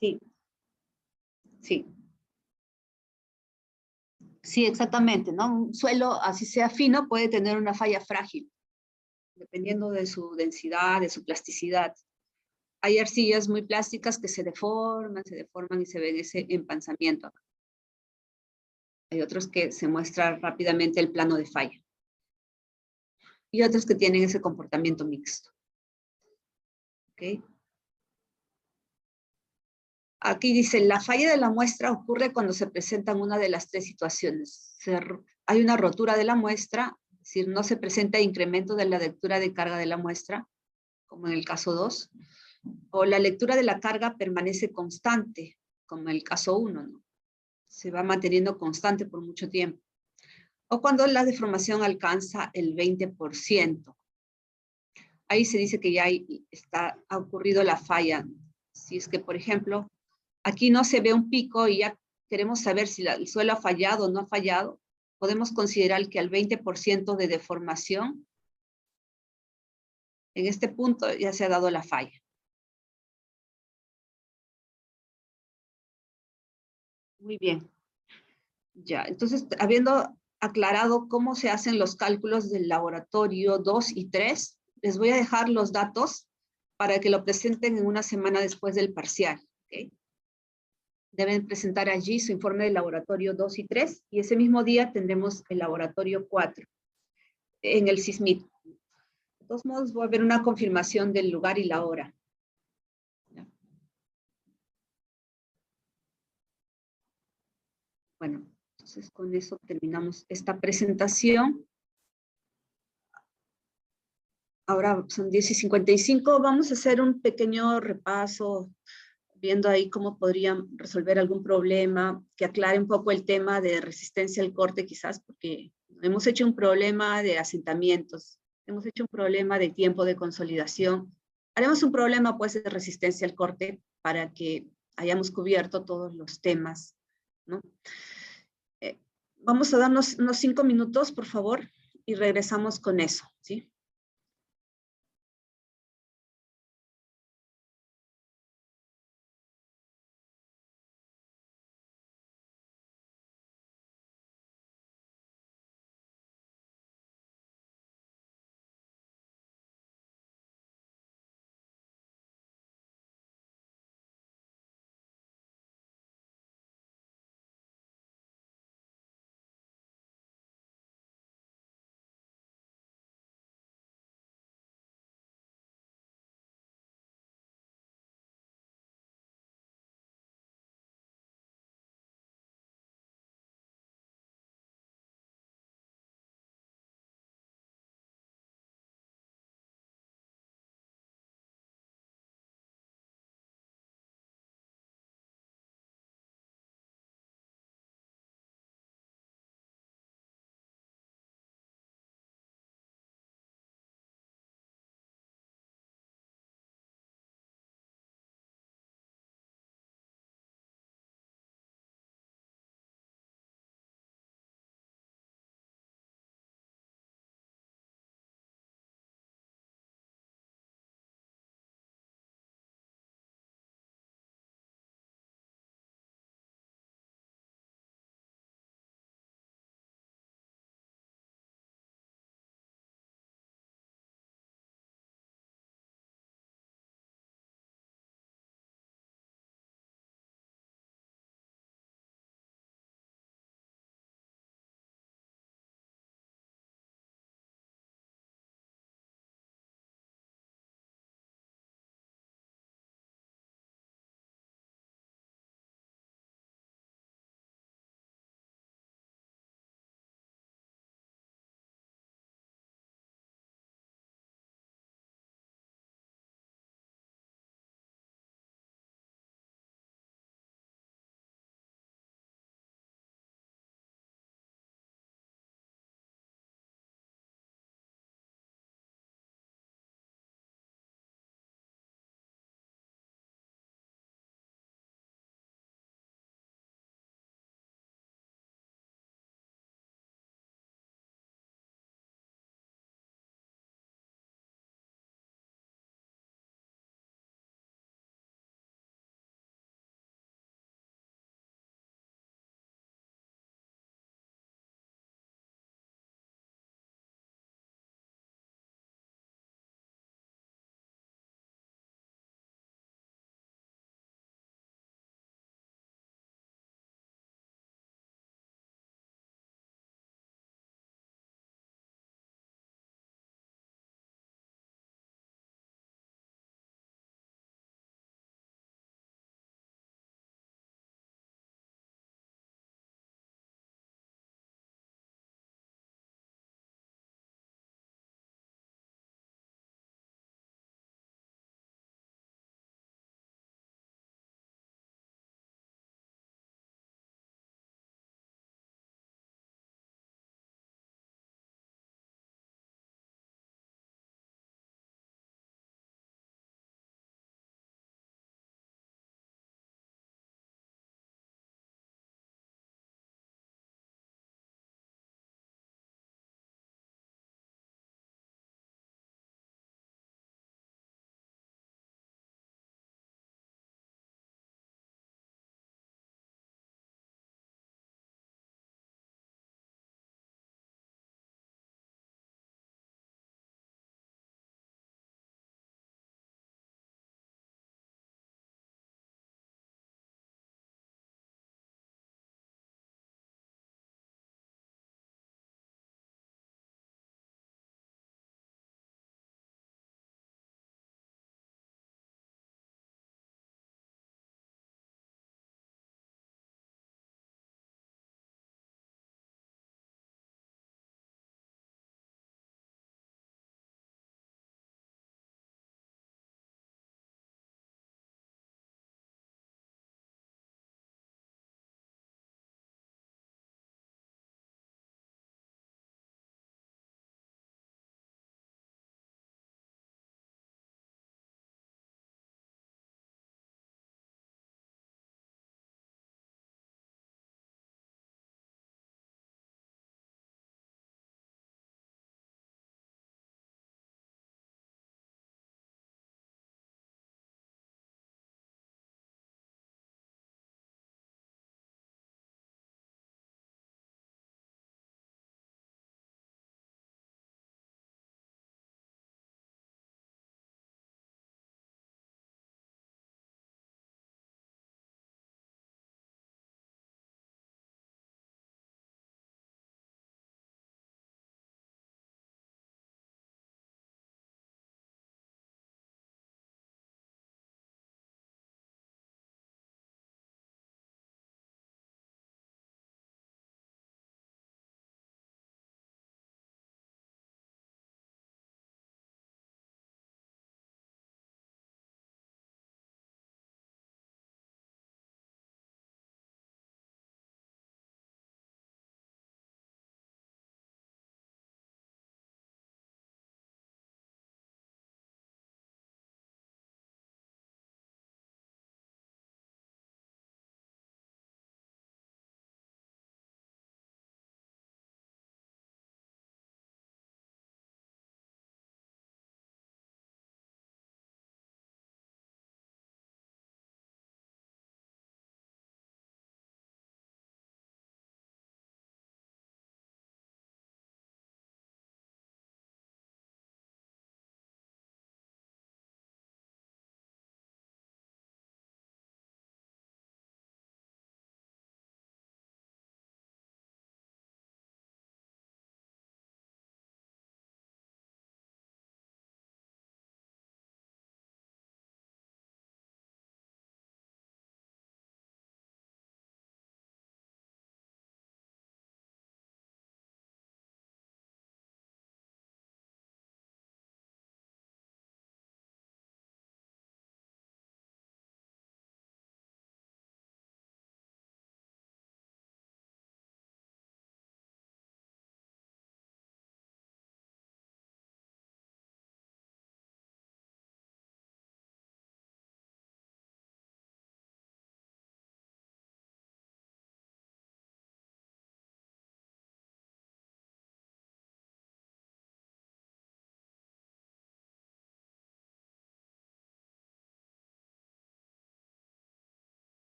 Sí. Sí. Sí, exactamente, ¿no? Un suelo, así sea fino, puede tener una falla frágil, dependiendo de su densidad, de su plasticidad. Hay arcillas muy plásticas que se deforman y se ven ese empanzamiento. Hay otros que se muestra rápidamente el plano de falla. Y otros que tienen ese comportamiento mixto. ¿Ok? Aquí dice, la falla de la muestra ocurre cuando se presentan una de las tres situaciones. Hay una rotura de la muestra, es decir, no se presenta incremento de la lectura de carga de la muestra, como en el caso 2, o la lectura de la carga permanece constante, como en el caso 1, ¿no? Se va manteniendo constante por mucho tiempo. O cuando la deformación alcanza el 20%. Ahí se dice que ya ha ocurrido la falla. Si es que, por ejemplo, aquí no se ve un pico y ya queremos saber si el suelo ha fallado o no ha fallado, podemos considerar que al 20% de deformación, en este punto ya se ha dado la falla. Muy bien. Ya, entonces, habiendo aclarado cómo se hacen los cálculos del laboratorio 2 y 3, les voy a dejar los datos para que lo presenten en una semana después del parcial. ¿Ok? Deben presentar allí su informe de laboratorio 2 y 3, y ese mismo día tendremos el laboratorio 4 en el SISMIT. De todos modos, voy a ver una confirmación del lugar y la hora. ¿Ya? Bueno, entonces con eso terminamos esta presentación. Ahora son 10:55. Vamos a hacer un pequeño repaso, viendo ahí cómo podrían resolver algún problema, que aclare un poco el tema de resistencia al corte quizás, porque hemos hecho un problema de asentamientos, hemos hecho un problema de tiempo de consolidación. Haremos un problema pues de resistencia al corte para que hayamos cubierto todos los temas, ¿no? Vamos a darnos unos 5 minutos, por favor, y regresamos con eso, ¿sí?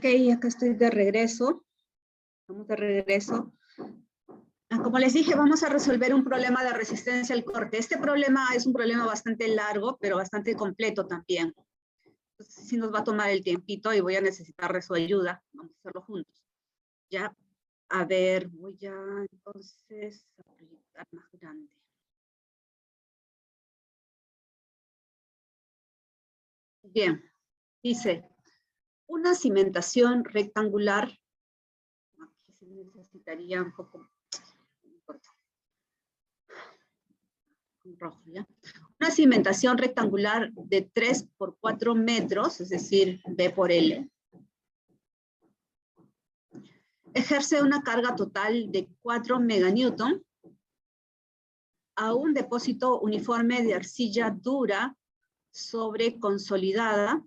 Ok, acá estoy de regreso. Estamos de regreso. Como les dije, vamos a resolver un problema de resistencia al corte. Este problema es un problema bastante largo, pero bastante completo también. Entonces, sí nos va a tomar el tiempito y voy a necesitar de su ayuda. Vamos a hacerlo juntos. Ya, a ver, voy a entonces aplicar más grande. Bien, dice, una cimentación rectangular, aquí se necesitaría un poco, no importa, un rojo, ¿ya? Una cimentación rectangular de 3 por 4 metros, es decir, B por L, ejerce una carga total de 4 meganewton a un depósito uniforme de arcilla dura sobre consolidada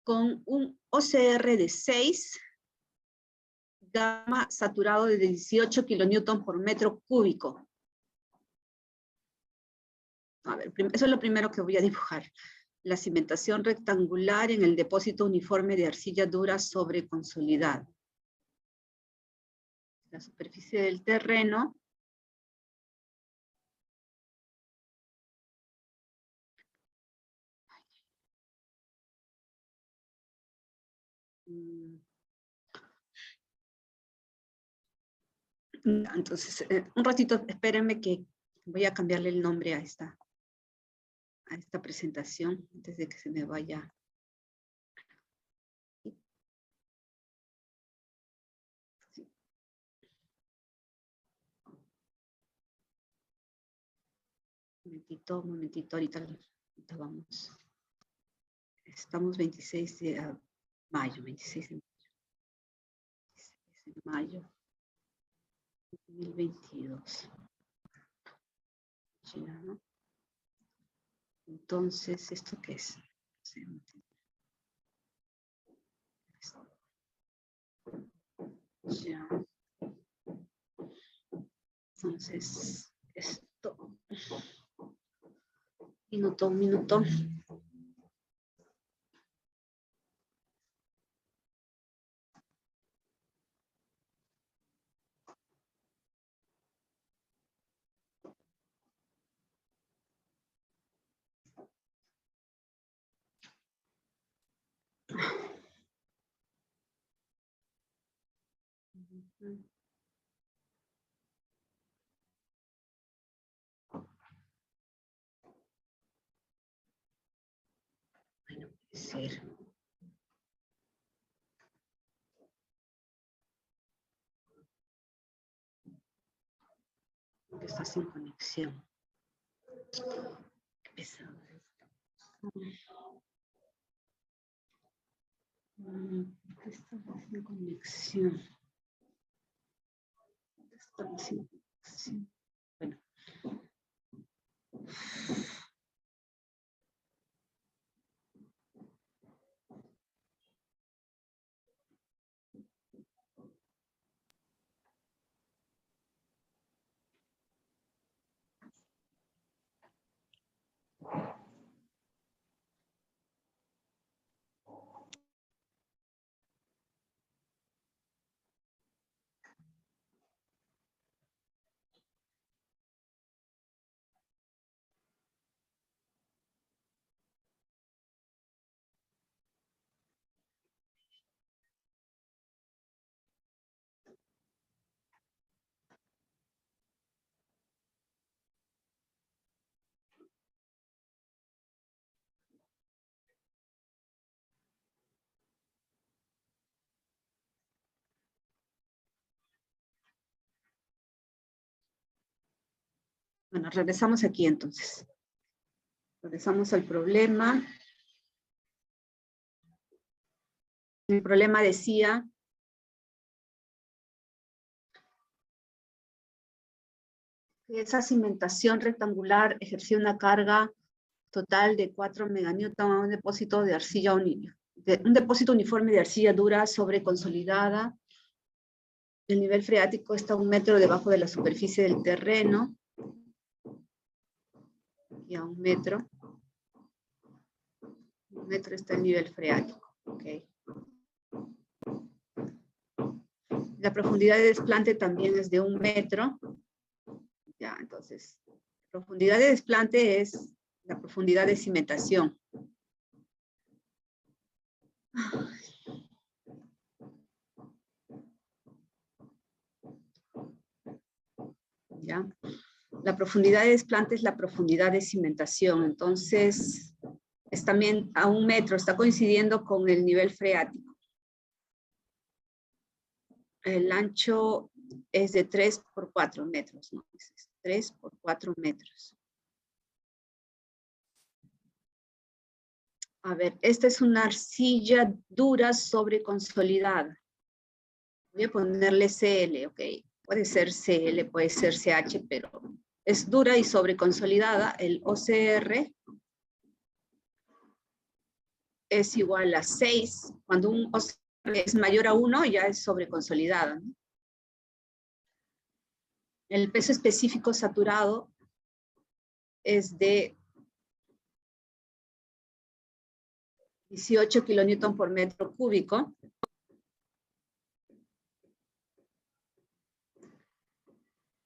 con un OCR de 6, gamma saturado de 18 kilonewton por metro cúbico. A ver, eso es lo primero que voy a dibujar. La cimentación rectangular en el depósito uniforme de arcilla dura sobre consolidada. La superficie del terreno entonces, un ratito, espérenme que voy a cambiarle el nombre a esta presentación antes de que se me vaya. Sí. Un momentito, ahorita vamos. Estamos 26 de mayo, 26 de mayo 2022. Ya, ¿no? Entonces, ¿esto qué es? Ya. Entonces, esto. Un minuto. Bueno, puede ser. Que está sin conexión. Qué pesado. Está sin conexión. Está sin conexión. Bueno. Bueno, regresamos aquí entonces. Regresamos al problema. El problema decía que esa cimentación rectangular ejercía una carga total de 4 meganewton a un depósito de arcilla un depósito uniforme de arcilla dura sobre consolidada. El nivel freático está a 1 metro debajo de la superficie del terreno. Y a 1 metro. 1 metro está el nivel freático. Okay. La profundidad de desplante también es de 1 metro. Ya, entonces, profundidad de desplante es la profundidad de cimentación. ¿Ya? La profundidad de desplante es la profundidad de cimentación, entonces es también a 1 metro, está coincidiendo con el nivel freático. El ancho es de 3 por 4 metros, ¿no? 3 por 4 metros. A ver, esta es una arcilla dura sobre consolidada. Voy a ponerle CL, ok. Puede ser CL, puede ser CH, pero es dura y sobreconsolidada. El OCR es igual a 6. Cuando un OCR es mayor a 1, ya es sobreconsolidada, ¿no? El peso específico saturado es de 18 kilonewton por metro cúbico.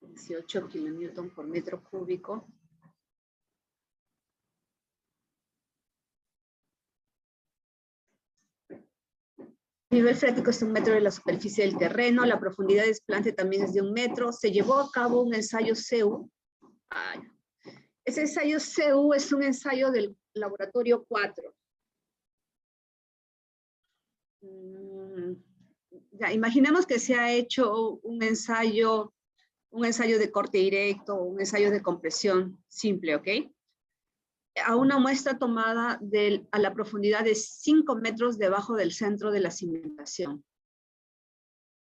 18 kilonewton por metro cúbico. El nivel freático es 1 metro de la superficie del terreno. La profundidad de desplante también es de 1 metro. Se llevó a cabo un ensayo CEU. Ese ensayo CEU es un ensayo del laboratorio 4. Ya, imaginemos que se ha hecho un ensayo de corte directo, un ensayo de compresión simple, ¿ok? A una muestra tomada a la profundidad de 5 metros debajo del centro de la cimentación.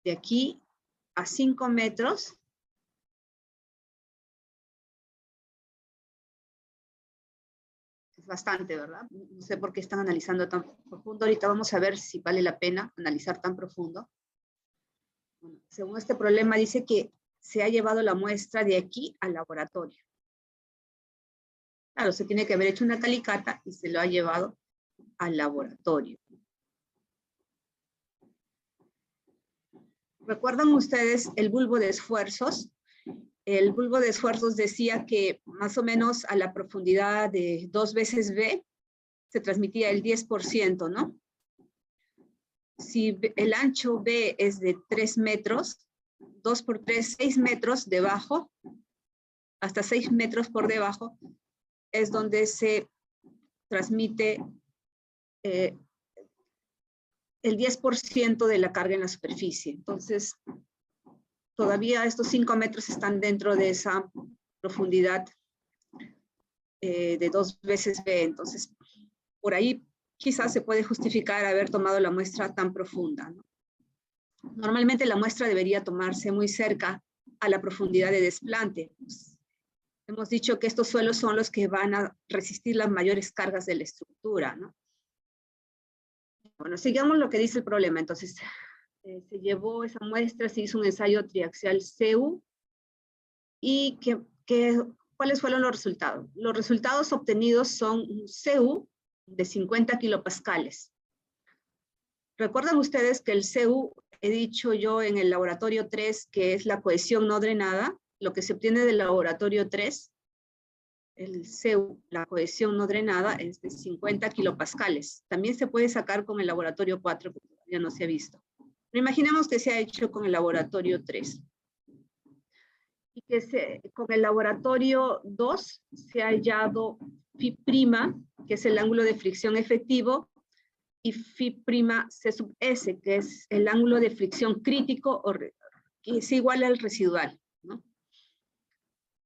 De aquí a 5 metros, es bastante, ¿verdad? No sé por qué están analizando tan profundo. Ahorita vamos a ver si vale la pena analizar tan profundo. Bueno, según este problema dice que se ha llevado la muestra de aquí al laboratorio. Claro, se tiene que haber hecho una calicata y se lo ha llevado al laboratorio. ¿Recuerdan ustedes el bulbo de esfuerzos? El bulbo de esfuerzos decía que más o menos a la profundidad de 2 veces B se transmitía el 10%, ¿no? Si el ancho B es de 3 metros, 2 por 3, 6 metros debajo, hasta 6 metros por debajo, es donde se transmite el 10% de la carga en la superficie. Entonces, todavía estos 5 metros están dentro de esa profundidad de 2 veces B. Entonces, por ahí quizás se puede justificar haber tomado la muestra tan profunda, ¿no? Normalmente la muestra debería tomarse muy cerca a la profundidad de desplante. Pues, hemos dicho que estos suelos son los que van a resistir las mayores cargas de la estructura, ¿no? Bueno, sigamos lo que dice el problema. Entonces, se llevó esa muestra, se hizo un ensayo triaxial CEU. ¿Y cuáles fueron los resultados? Los resultados obtenidos son un CEU de 50 kilopascales. ¿Recuerdan ustedes que el CEU, he dicho yo en el laboratorio 3, que es la cohesión no drenada? Lo que se obtiene del laboratorio 3, el CEU, la cohesión no drenada, es de 50 kilopascales. También se puede sacar con el laboratorio 4, que todavía no se ha visto. Pero imaginemos que se ha hecho con el laboratorio 3. Y que con el laboratorio 2 se ha hallado Φ', que es el ángulo de fricción efectivo, y Φ' C sub S, que es el ángulo de fricción crítico, que es igual al residual, ¿no?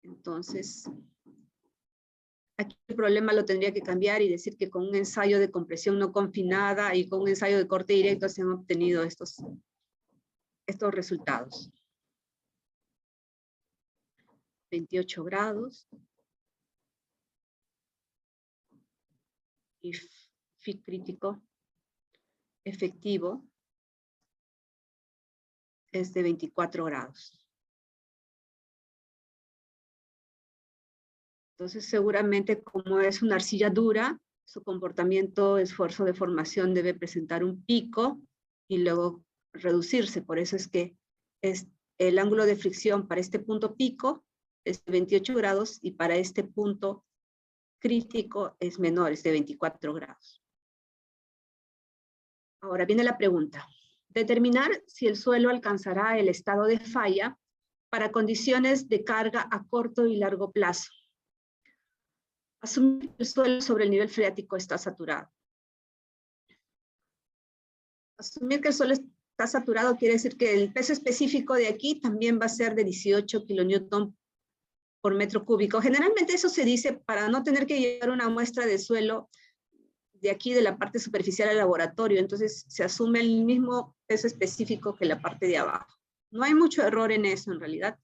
Entonces, aquí el problema lo tendría que cambiar y decir que con un ensayo de compresión no confinada y con un ensayo de corte directo se han obtenido estos resultados. 28 grados. Y Φ crítico efectivo es de 24 grados. Entonces, seguramente, como es una arcilla dura, su comportamiento, esfuerzo de formación debe presentar un pico y luego reducirse. Por eso es que el ángulo de fricción para este punto pico es de 28 grados y para este punto crítico es menor, es de 24 grados. Ahora viene la pregunta. Determinar si el suelo alcanzará el estado de falla para condiciones de carga a corto y largo plazo. Asumir que el suelo sobre el nivel freático está saturado. Asumir que el suelo está saturado quiere decir que el peso específico de aquí también va a ser de 18 kilonewton por metro cúbico. Generalmente eso se dice para no tener que llevar una muestra de suelo de aquí de la parte superficial al laboratorio, entonces se asume el mismo peso específico que la parte de abajo. No hay mucho error en eso en realidad.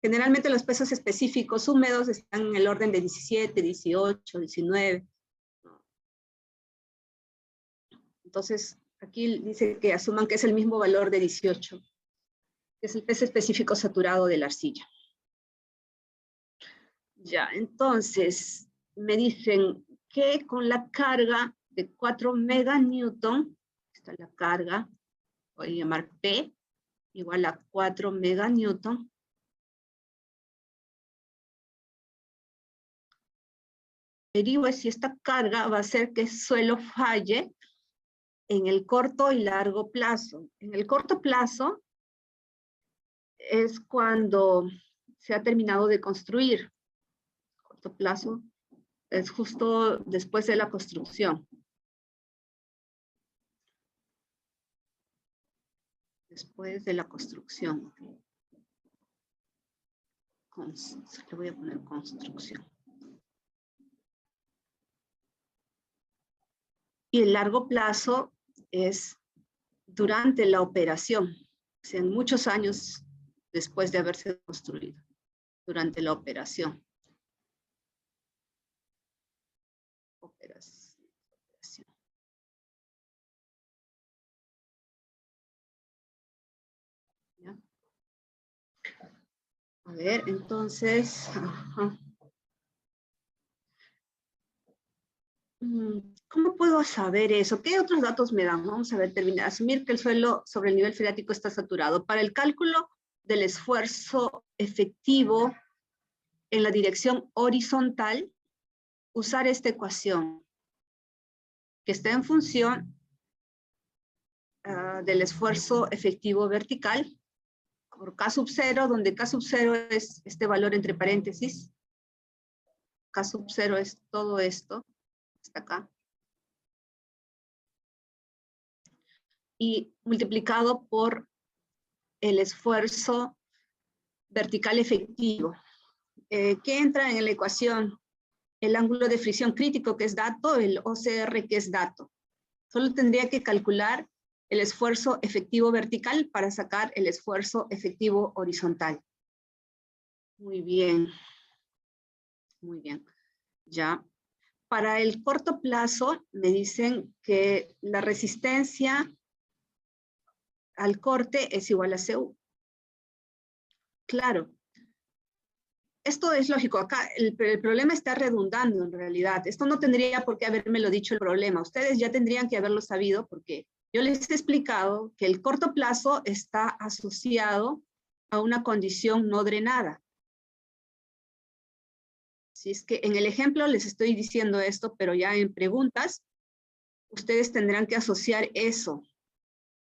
Generalmente los pesos específicos húmedos están en el orden de 17, 18, 19. Entonces aquí dice que asuman que es el mismo valor de 18, que es el peso específico saturado de la arcilla. Ya, entonces me dicen que con la carga de 4 meganewton, esta es la carga, voy a llamar P, igual a 4 meganewton, averigüe si esta carga va a hacer que el suelo falle en el corto y largo plazo. En el corto plazo es cuando se ha terminado de construir. Corto plazo es justo después de la construcción. Después de la construcción. Le voy a poner construcción. Y el largo plazo es durante la operación, o sea, en muchos años después de haberse construido, durante la operación. Operación. ¿Ya? A ver, entonces, ¿cómo puedo saber eso? ¿Qué otros datos me dan? Vamos a ver, asumir que el suelo sobre el nivel freático está saturado. Para el cálculo del esfuerzo efectivo en la dirección horizontal, usar esta ecuación que está en función del esfuerzo efectivo vertical por K sub 0, donde K sub 0 es este valor entre paréntesis. K sub 0 es todo esto, hasta acá. Y multiplicado por el esfuerzo vertical efectivo. ¿Qué entra en la ecuación? El ángulo de fricción crítico, que es dato, el OCR, que es dato. Solo tendría que calcular el esfuerzo efectivo vertical para sacar el esfuerzo efectivo horizontal. Muy bien. Muy bien. Ya. Para el corto plazo, me dicen que la resistencia al corte es igual a CU. Claro. Esto es lógico. Acá el problema está redundando en realidad. Esto no tendría por qué habérmelo dicho el problema. Ustedes ya tendrían que haberlo sabido porque yo les he explicado que el corto plazo está asociado a una condición no drenada. Si es que en el ejemplo les estoy diciendo esto, pero ya en preguntas, ustedes tendrán que asociar eso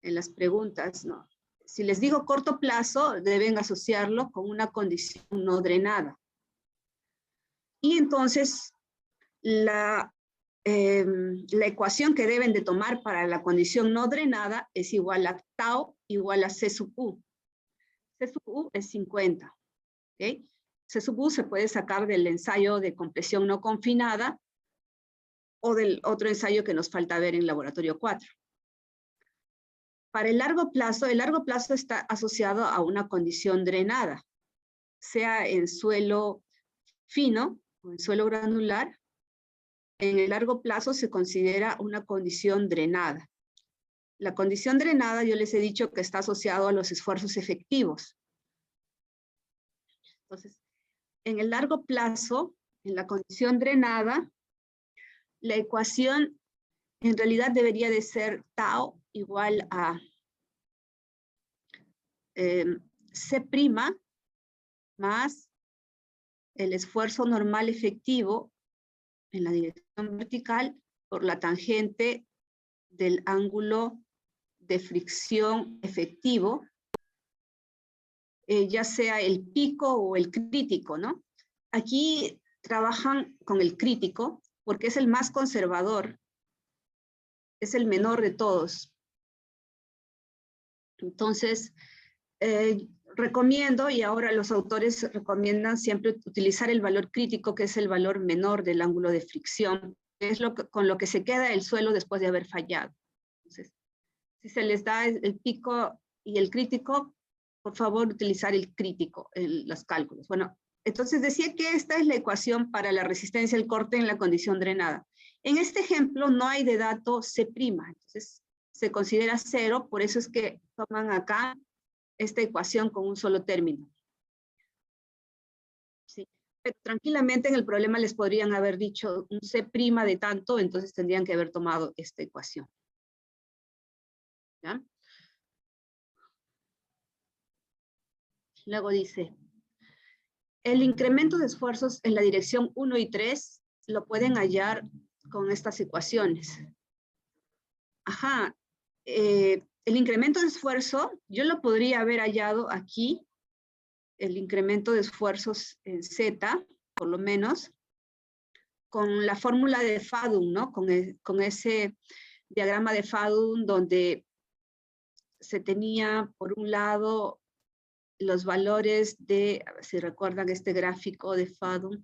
en las preguntas, ¿no? Si les digo corto plazo, deben asociarlo con una condición no drenada. Y entonces, la ecuación que deben de tomar para la condición no drenada es igual a tau igual a C sub U. C sub U es 50. ¿Okay? C sub U se puede sacar del ensayo de compresión no confinada o del otro ensayo que nos falta ver en laboratorio 4. Para el largo plazo está asociado a una condición drenada, sea en suelo fino o en suelo granular. En el largo plazo se considera una condición drenada. La condición drenada, yo les he dicho que está asociado a los esfuerzos efectivos. Entonces, en el largo plazo, en la condición drenada, la ecuación en realidad debería de ser tau igual a C' más el esfuerzo normal efectivo en la dirección vertical por la tangente del ángulo de fricción efectivo, ya sea el pico o el crítico, ¿no? Aquí trabajan con el crítico porque es el más conservador, es el menor de todos. Entonces, recomiendo, y ahora los autores recomiendan siempre utilizar el valor crítico, que es el valor menor del ángulo de fricción, que es con lo que se queda el suelo después de haber fallado. Entonces, si se les da el pico y el crítico, por favor, utilizar el crítico en los cálculos. Bueno, entonces decía que esta es la ecuación para la resistencia al corte en la condición drenada. En este ejemplo no hay de dato C', entonces se considera 0, por eso es que toman acá esta ecuación con un solo término. Sí. Pero tranquilamente en el problema les podrían haber dicho un C' de tanto, entonces tendrían que haber tomado esta ecuación. ¿Ya? Luego dice, el incremento de esfuerzos en la dirección 1 y 3 lo pueden hallar con estas ecuaciones. Ajá, el incremento de esfuerzo, yo lo podría haber hallado aquí, el incremento de esfuerzos en Z, por lo menos, con la fórmula de Fadum, ¿no? Con ese diagrama de Fadum donde se tenía, por un lado, los valores de, a ver si recuerdan este gráfico de Fadum,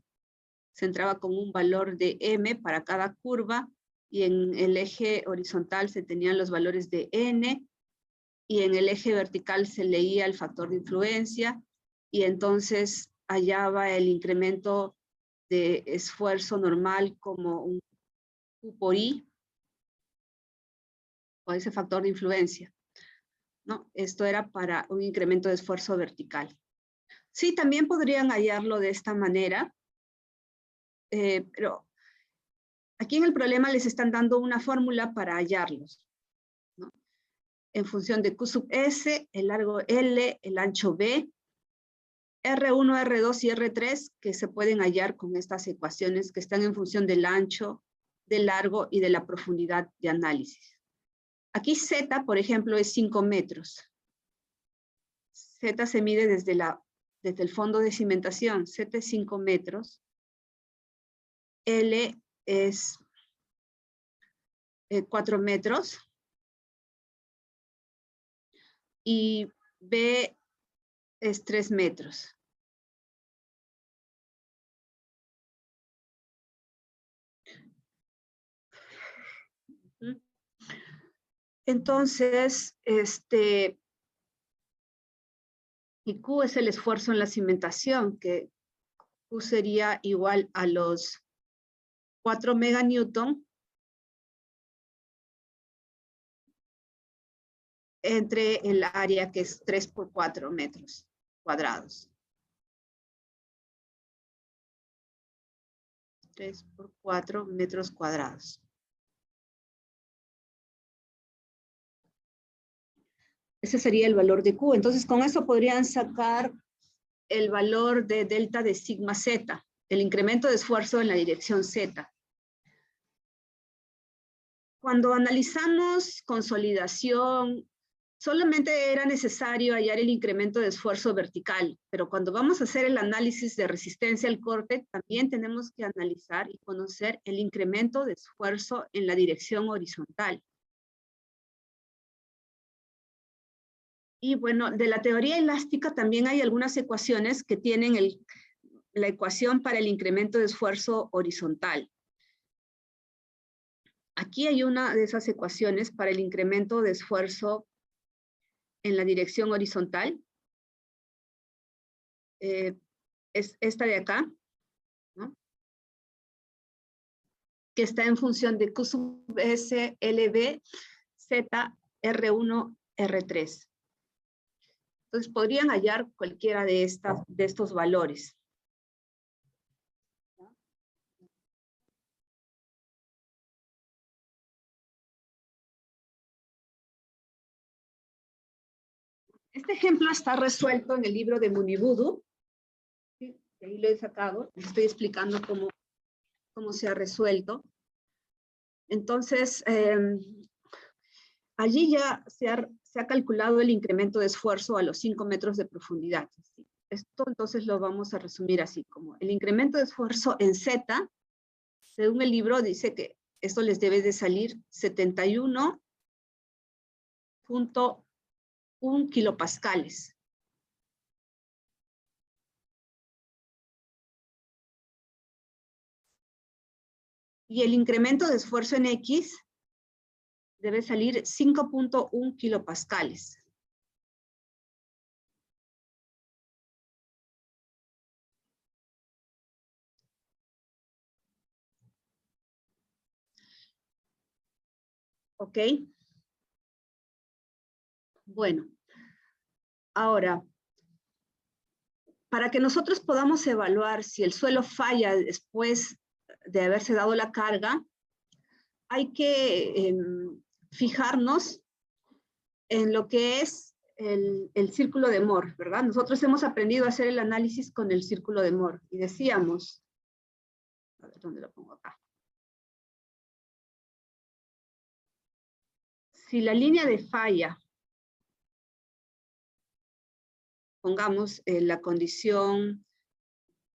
se entraba con un valor de M para cada curva, y en el eje horizontal se tenían los valores de N, y en el eje vertical se leía el factor de influencia, y entonces hallaba el incremento de esfuerzo normal como un Q por I, o ese factor de influencia, ¿no? Esto era para un incremento de esfuerzo vertical. Sí, también podrían hallarlo de esta manera, pero aquí en el problema les están dando una fórmula para hallarlos, ¿no? En función de Q sub S, el largo L, el ancho B, R1, R2 y R3, que se pueden hallar con estas ecuaciones que están en función del ancho, del largo y de la profundidad de análisis. Aquí Z, por ejemplo, es 5 metros. Z se mide desde el fondo de cimentación. Z es 5 metros. L es 4 metros. Y B es 3 metros. Entonces, y Q es el esfuerzo en la cimentación, que Q sería igual a los 4 meganewton entre el área que es 3 por 4 metros cuadrados. 3 por 4 metros cuadrados. Ese sería el valor de Q. Entonces, con eso podrían sacar el valor de delta de sigma Z, el incremento de esfuerzo en la dirección Z. Cuando analizamos consolidación, solamente era necesario hallar el incremento de esfuerzo vertical, pero cuando vamos a hacer el análisis de resistencia al corte, también tenemos que analizar y conocer el incremento de esfuerzo en la dirección horizontal. Y bueno, de la teoría elástica también hay algunas ecuaciones que tienen la ecuación para el incremento de esfuerzo horizontal. Aquí hay una de esas ecuaciones para el incremento de esfuerzo en la dirección horizontal. Es esta de acá, ¿no? Que está en función de Q sub S, LB, Z, R1, R3. Entonces podrían hallar cualquiera de estos valores. Este ejemplo está resuelto en el libro de Munibudu. ¿Sí? De ahí lo he sacado. Estoy explicando cómo se ha resuelto. Entonces, allí ya se ha calculado el incremento de esfuerzo a los 5 metros de profundidad. ¿Sí? Esto entonces lo vamos a resumir así, como el incremento de esfuerzo en Z, según el libro, dice que esto les debe de salir 71.1 kilopascales. Y el incremento de esfuerzo en X debe salir 5.1 kilopascales. ¿Ok? Bueno, ahora, para que nosotros podamos evaluar si el suelo falla después de haberse dado la carga, hay que fijarnos en lo que es el círculo de Moore, ¿verdad? Nosotros hemos aprendido a hacer el análisis con el círculo de Moore y decíamos, a ver, ¿dónde lo pongo acá? Si la línea de falla, pongamos la condición,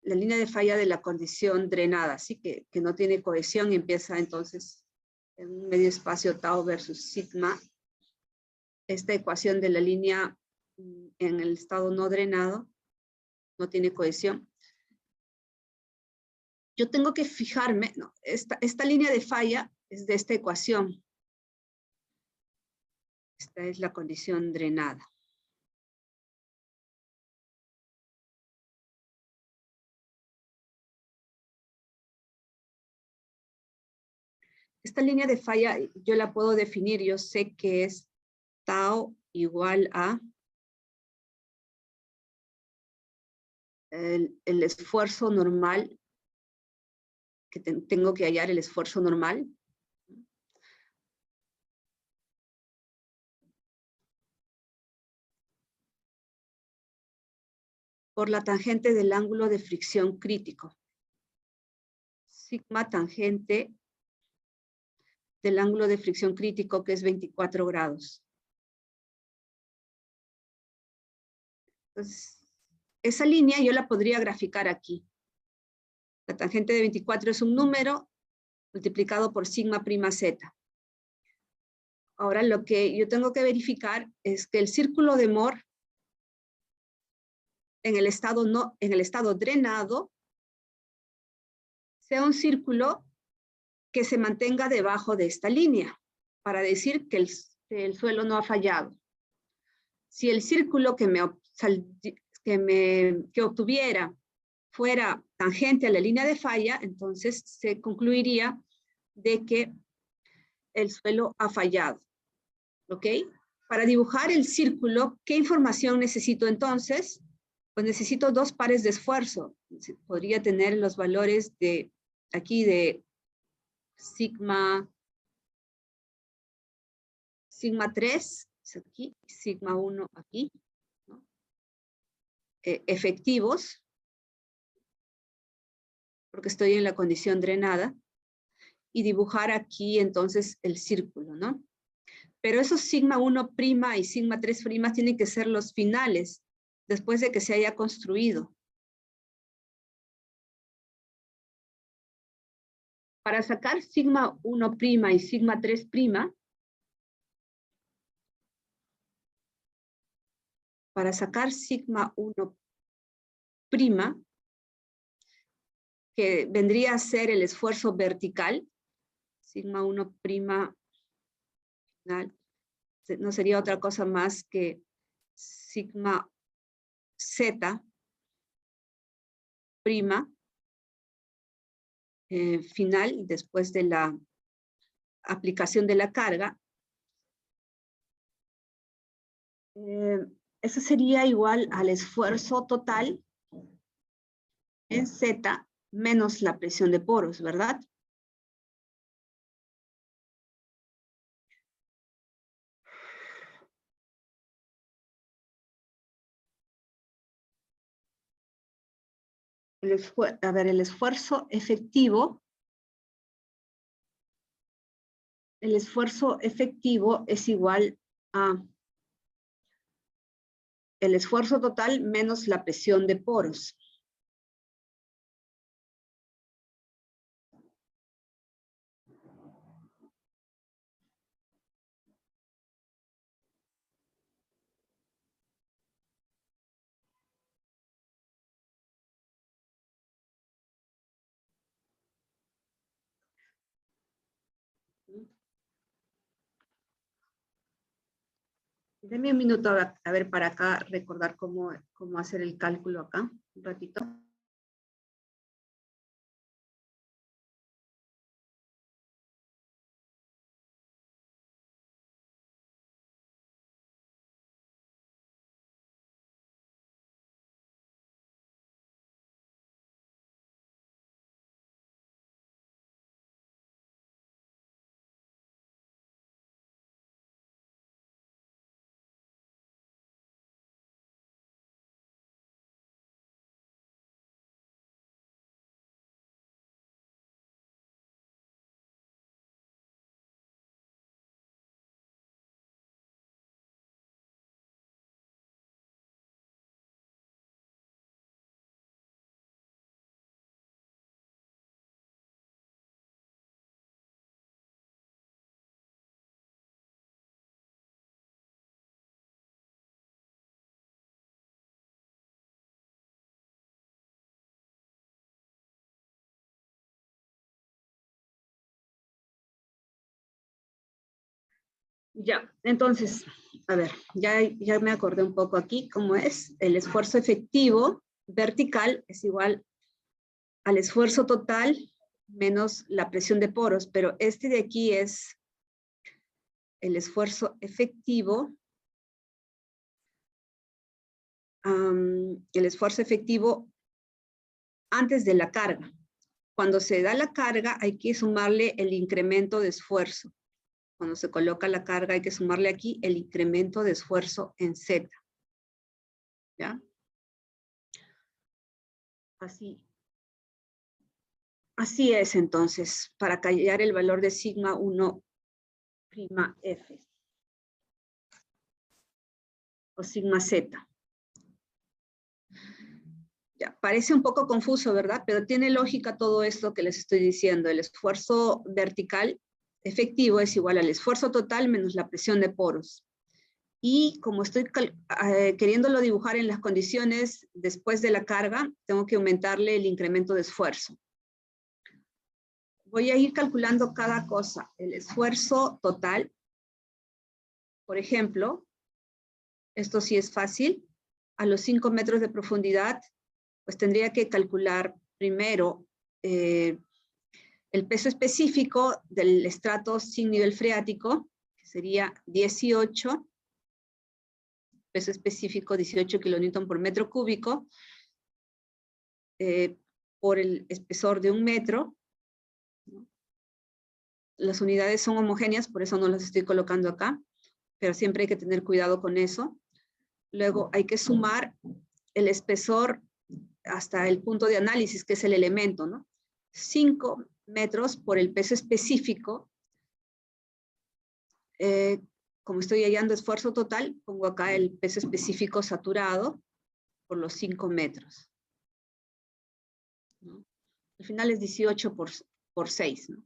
la línea de falla de la condición drenada, así que no tiene cohesión y empieza entonces en un medio espacio tau versus sigma, esta ecuación de la línea en el estado no drenado, no tiene cohesión. Yo tengo que fijarme, no, esta línea de falla es de esta ecuación. Esta es la condición drenada. Esta línea de falla yo la puedo definir, yo sé que es tau igual a el esfuerzo normal, que tengo que hallar el esfuerzo normal. Por la tangente del ángulo de fricción crítico. Sigma tangente del ángulo de fricción crítico, que es 24 grados. Entonces, esa línea yo la podría graficar aquí. La tangente de 24 es un número multiplicado por sigma prima z. Ahora lo que yo tengo que verificar es que el círculo de Moore en el estado drenado sea un círculo que se mantenga debajo de esta línea para decir que el suelo no ha fallado. Si el círculo que obtuviera fuera tangente a la línea de falla, entonces se concluiría de que el suelo ha fallado. ¿Ok? Para dibujar el círculo, ¿qué información necesito entonces? Pues necesito dos pares de esfuerzo. Podría tener los valores de aquí de sigma 3, aquí, sigma 1 aquí, ¿no? Efectivos, porque estoy en la condición drenada, y dibujar aquí entonces el círculo, ¿no? Pero esos sigma 1' y sigma 3' tienen que ser los finales, después de que se haya construido. Para sacar sigma 1' y sigma 3', para sacar sigma 1', que vendría a ser el esfuerzo vertical, sigma 1' final, no sería otra cosa más que sigma z final después de la aplicación de la carga. Eso sería igual al esfuerzo total en Z menos la presión de poros, ¿verdad? el esfuerzo efectivo. El esfuerzo efectivo es igual a el esfuerzo total menos la presión de poros. Deme un minuto a ver para acá recordar cómo hacer el cálculo acá, un ratito. Ya, entonces, a ver, ya me acordé un poco aquí cómo es. El esfuerzo efectivo vertical es igual al esfuerzo total menos la presión de poros, pero este de aquí es el esfuerzo efectivo, antes de la carga. Cuando se da la carga hay que sumarle el incremento de esfuerzo. Cuando se coloca la carga hay que sumarle aquí el incremento de esfuerzo en Z. ¿Ya? Así es entonces, para callar el valor de sigma 1' F. O sigma Z. Ya, parece un poco confuso, ¿verdad? Pero tiene lógica todo esto que les estoy diciendo. El esfuerzo vertical efectivo es igual al esfuerzo total menos la presión de poros. Y como estoy queriéndolo dibujar en las condiciones después de la carga, tengo que aumentarle el incremento de esfuerzo. Voy a ir calculando cada cosa. El esfuerzo total, por ejemplo, esto sí es fácil, a los 5 metros de profundidad, pues tendría que calcular primero el peso específico del estrato sin nivel freático, que sería 18, peso específico 18 kilonewton por metro cúbico, por el espesor de 1 metro. Las unidades son homogéneas, por eso no las estoy colocando acá, pero siempre hay que tener cuidado con eso. Luego hay que sumar el espesor hasta el punto de análisis, que es el elemento, ¿no? 5 metros por el peso específico. Como estoy hallando esfuerzo total, pongo acá el peso específico saturado por los 5 metros. ¿No? Al final es 18 por 6, ¿no?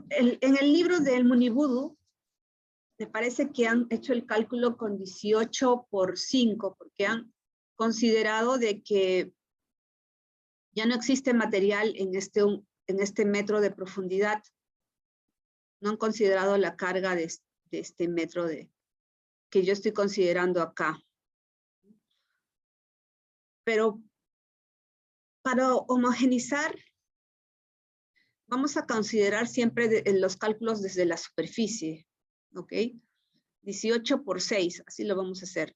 En el libro del Munibudu, me parece que han hecho el cálculo con 18 por 5, porque han considerado de que ya no existe material en este metro de profundidad. No han considerado la carga de este metro que yo estoy considerando acá. Pero para homogenizar, vamos a considerar siempre los cálculos desde la superficie, ¿ok? 18 por 6, así lo vamos a hacer.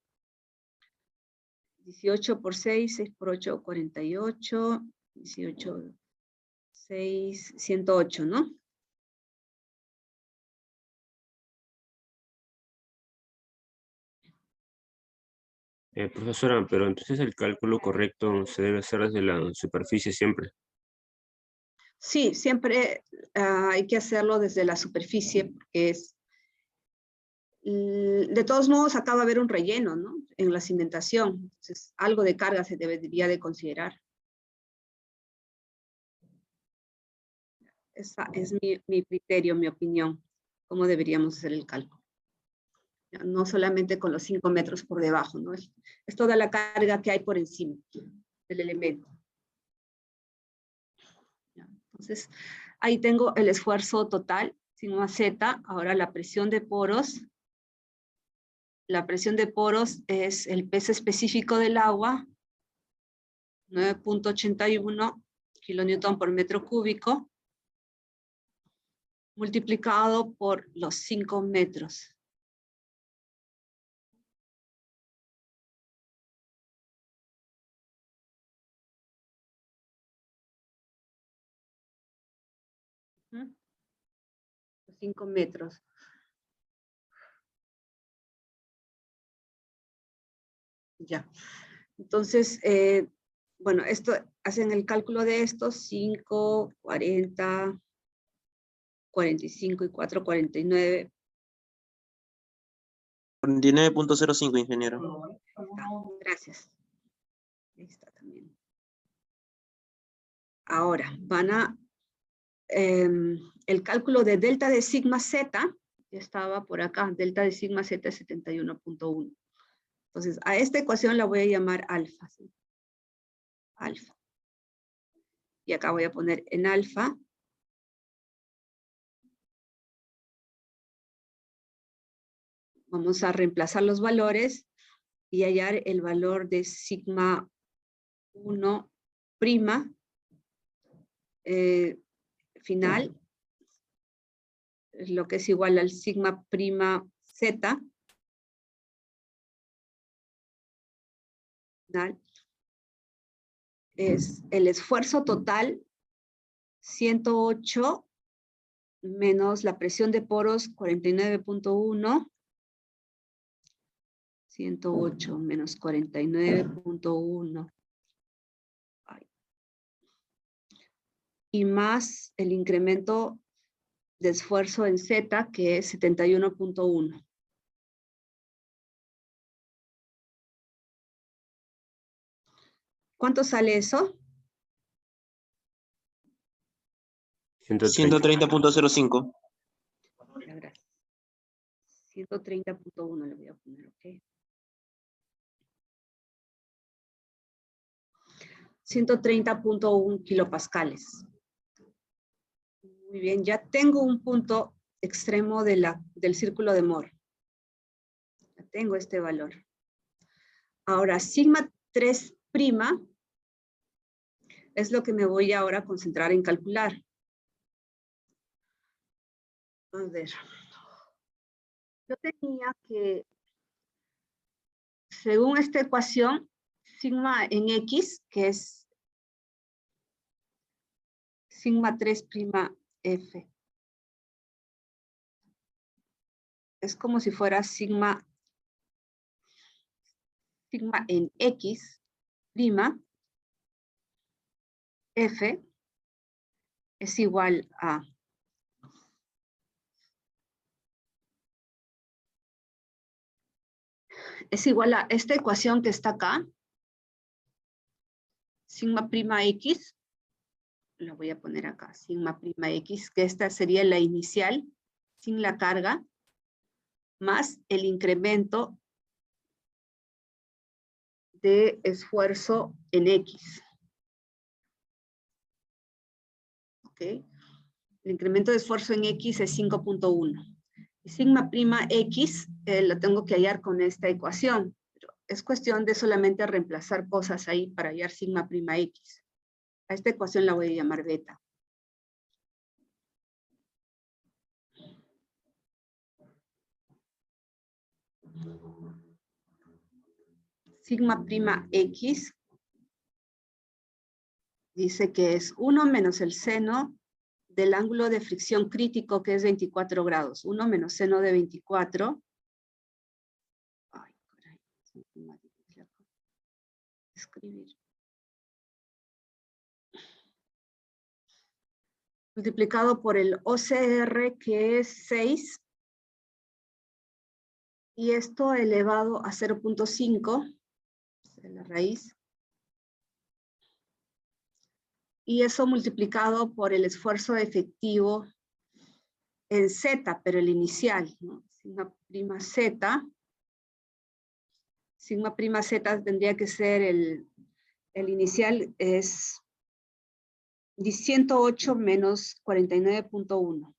18 por 6, 6 por 8, 48, 18, 108, ¿no? Profesora, pero entonces el cálculo correcto se debe hacer desde la superficie siempre. Sí, siempre hay que hacerlo desde la superficie, porque es, de todos modos acá va a haber un relleno, ¿no? En la cimentación, entonces algo de carga se debería de considerar. Esa es mi criterio, mi opinión, cómo deberíamos hacer el cálculo. No solamente con los 5 metros por debajo, ¿no? Es toda la carga que hay por encima del elemento. Entonces, ahí tengo el esfuerzo total, sigma Z. Ahora la presión de poros. La presión de poros es el peso específico del agua, 9.81 kilonewton por metro cúbico, multiplicado por los 5 metros. Los 5 metros. Ya. Entonces, bueno, esto, hacen el cálculo de estos, 5, 40, 45 y 4, 49. 49.05, ingeniero. Gracias. Ahí está también. Ahora, van a, el cálculo de delta de sigma Z, ya estaba por acá, delta de sigma Z es 71.1. Entonces, a esta ecuación la voy a llamar alfa. ¿Sí? Alfa. Y acá voy a poner en alfa. Vamos a reemplazar los valores y hallar el valor de sigma 1 prima final, lo que es igual al sigma prima Z final, es el esfuerzo total 108 menos la presión de poros 49.1, 108 menos 49.1 y más el incremento de esfuerzo en Z, que es 71.1. ¿Cuánto sale eso? 130.05. Gracias. 130.1 le voy a poner, ¿ok? 130.1 kilopascales. Muy bien, ya tengo un punto extremo de del círculo de Moore. Ya tengo este valor. Ahora, sigma 3' es lo que me voy ahora a concentrar en calcular. A ver. Yo tenía que, según esta ecuación, sigma en X, que es sigma 3' F. Es como si fuera sigma en X prima F es igual a esta ecuación que está acá, sigma prima X, la voy a poner acá, sigma prima X, que esta sería la inicial, sin la carga, más el incremento de esfuerzo en X. ¿Ok? El incremento de esfuerzo en X es 5.1. Y sigma prima X lo tengo que hallar con esta ecuación. Pero es cuestión de solamente reemplazar cosas ahí para hallar sigma prima X. A esta ecuación la voy a llamar beta. Sigma prima X Dice que es 1 menos el seno del ángulo de fricción crítico, que es 24 grados. 1 menos seno de 24. Ay, caray. Escribir. Multiplicado por el OCR, que es 6. Y esto elevado a 0.5 de la raíz. Y eso multiplicado por el esfuerzo efectivo en Z, pero el inicial, ¿no? Sigma prima Z. Sigma prima Z tendría que ser el inicial es 108 menos 49.1.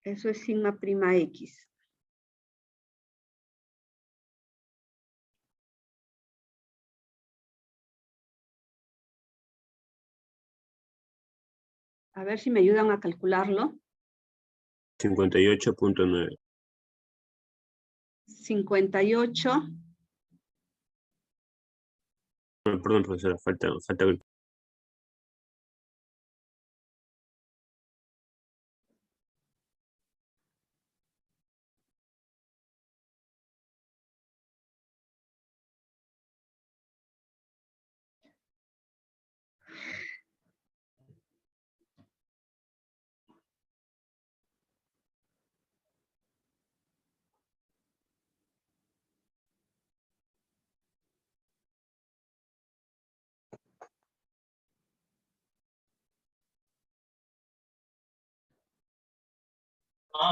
Eso es sigma prima X. A ver si me ayudan a calcularlo. 58.9. 58. Perdón, profesora, falta.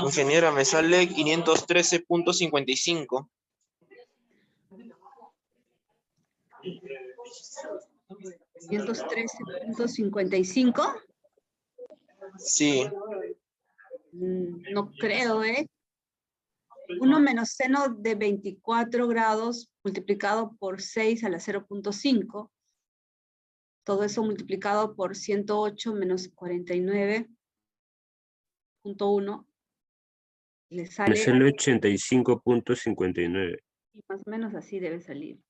Ingeniera, me sale 513.55. 113.55. Sí. No creo, ¿eh? 1 menos seno de 24 grados multiplicado por 6 a la 0.5. Todo eso multiplicado por 108 menos 49.1. Le Me sale, sale 85.59. y más o menos así debe salir.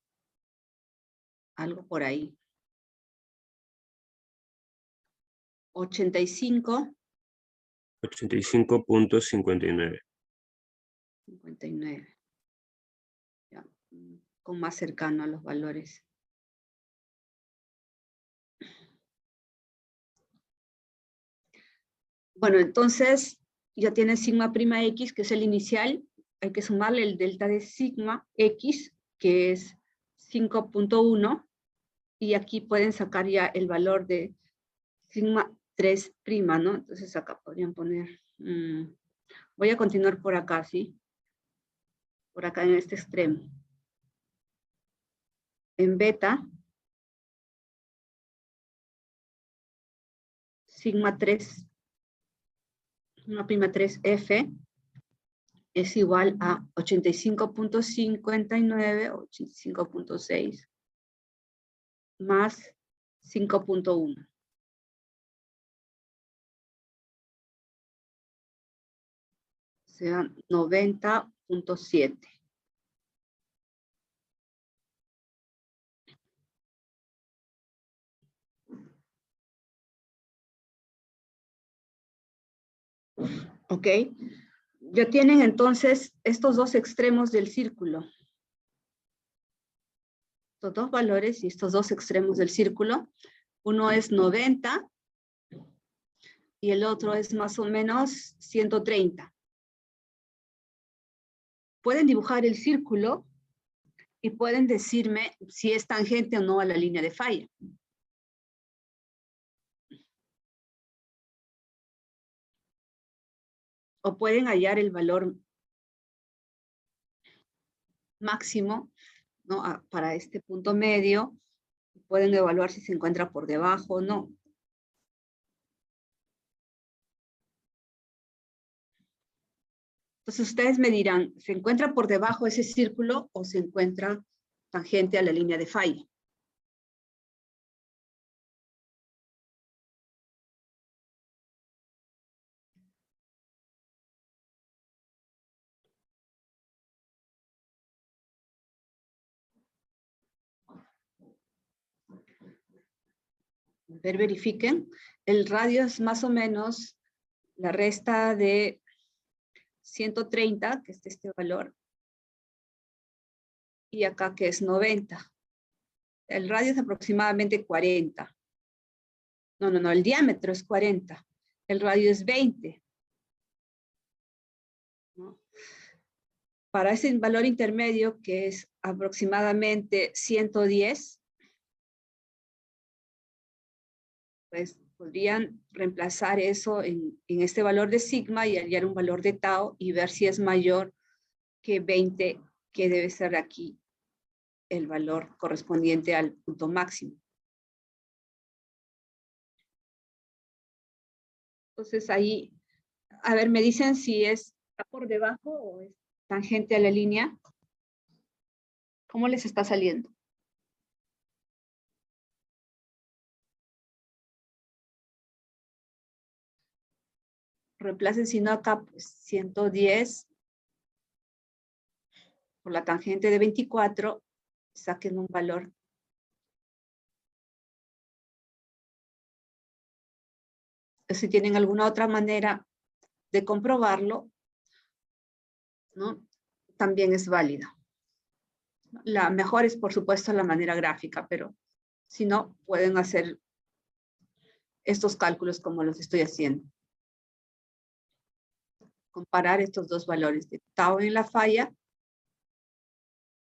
Algo por ahí. 85. 85.59. 59. Ya, con más cercano a los valores. Bueno, entonces ya tienes sigma prima X, que es el inicial. Hay que sumarle el delta de sigma X, que es 5.1. Y aquí pueden sacar ya el valor de sigma 3 prima, ¿no? Entonces acá podrían poner... voy a continuar por acá, ¿sí? Por acá en este extremo. En beta, sigma 3, sigma prima 3F es igual a 85.59 o 85.6 más 5.1. O sea, 90.7. ¿Ok? Ya tienen entonces estos dos extremos del círculo. Estos dos valores y estos dos extremos del círculo. Uno es 90 y el otro es más o menos 130. Pueden dibujar el círculo y pueden decirme si es tangente o no a la línea de falla. O pueden hallar el valor máximo, ¿no? Para este punto medio. Pueden evaluar si se encuentra por debajo o no. Entonces ustedes me dirán, ¿se encuentra por debajo ese círculo o se encuentra tangente a la línea de falla? A ver, verifiquen. El radio es más o menos la resta de 130, que es este valor, y acá que es 90. El radio es aproximadamente 40. No, el diámetro es 40. El radio es 20. ¿No? Para ese valor intermedio, que es aproximadamente 110, pues podrían reemplazar eso en este valor de sigma y hallar un valor de tau y ver si es mayor que 20, que debe ser aquí el valor correspondiente al punto máximo. Entonces ahí, a ver, me dicen si está por debajo o es tangente a la línea. ¿Cómo les está saliendo? Reemplacen, si no acá, pues 110 por la tangente de 24, saquen un valor. Si tienen alguna otra manera de comprobarlo, ¿no? También es válida. La mejor es, por supuesto, la manera gráfica, pero si no, pueden hacer estos cálculos como los estoy haciendo. Comparar estos dos valores de tau en la falla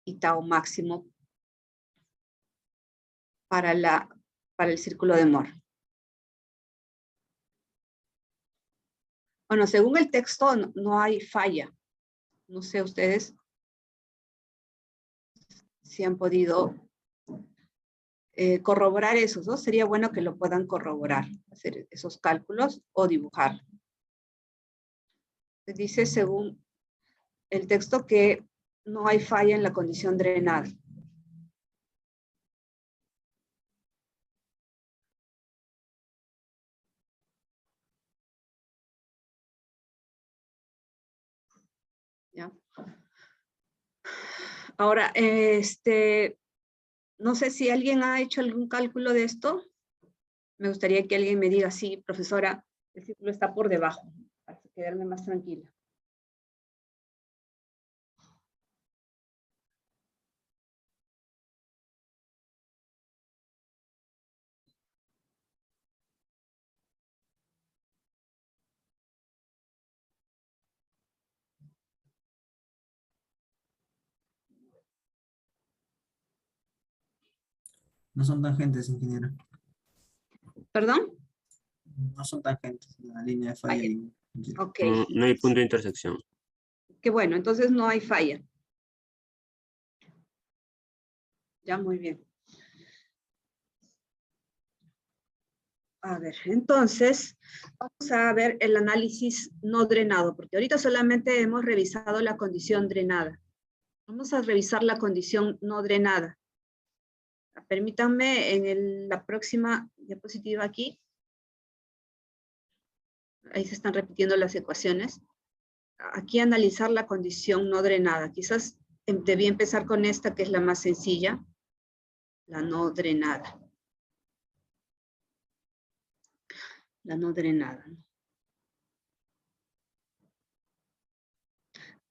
y tau máximo para el círculo de Moore. Bueno, según el texto no hay falla. No sé ustedes si han podido corroborar esos, ¿no? Sería bueno que lo puedan corroborar, hacer esos cálculos o dibujar. Dice según el texto que no hay falla en la condición drenada. ¿Ya? Ahora, no sé si alguien ha hecho algún cálculo de esto. Me gustaría que alguien me diga, sí, profesora, el círculo está por debajo, para quedarme más tranquila. No son tangentes, ingeniero. ¿Perdón? No son tangentes, la línea de falla. Ok. No, no hay punto de intersección. Qué bueno, entonces no hay falla. Ya, muy bien. A ver, entonces, vamos a ver el análisis no drenado, porque ahorita solamente hemos revisado la condición drenada. Vamos a revisar la condición no drenada. Permítanme en la próxima diapositiva aquí. Ahí se están repitiendo las ecuaciones. Aquí analizar la condición no drenada. Quizás debí empezar con esta, que es la más sencilla, la no drenada. La no drenada.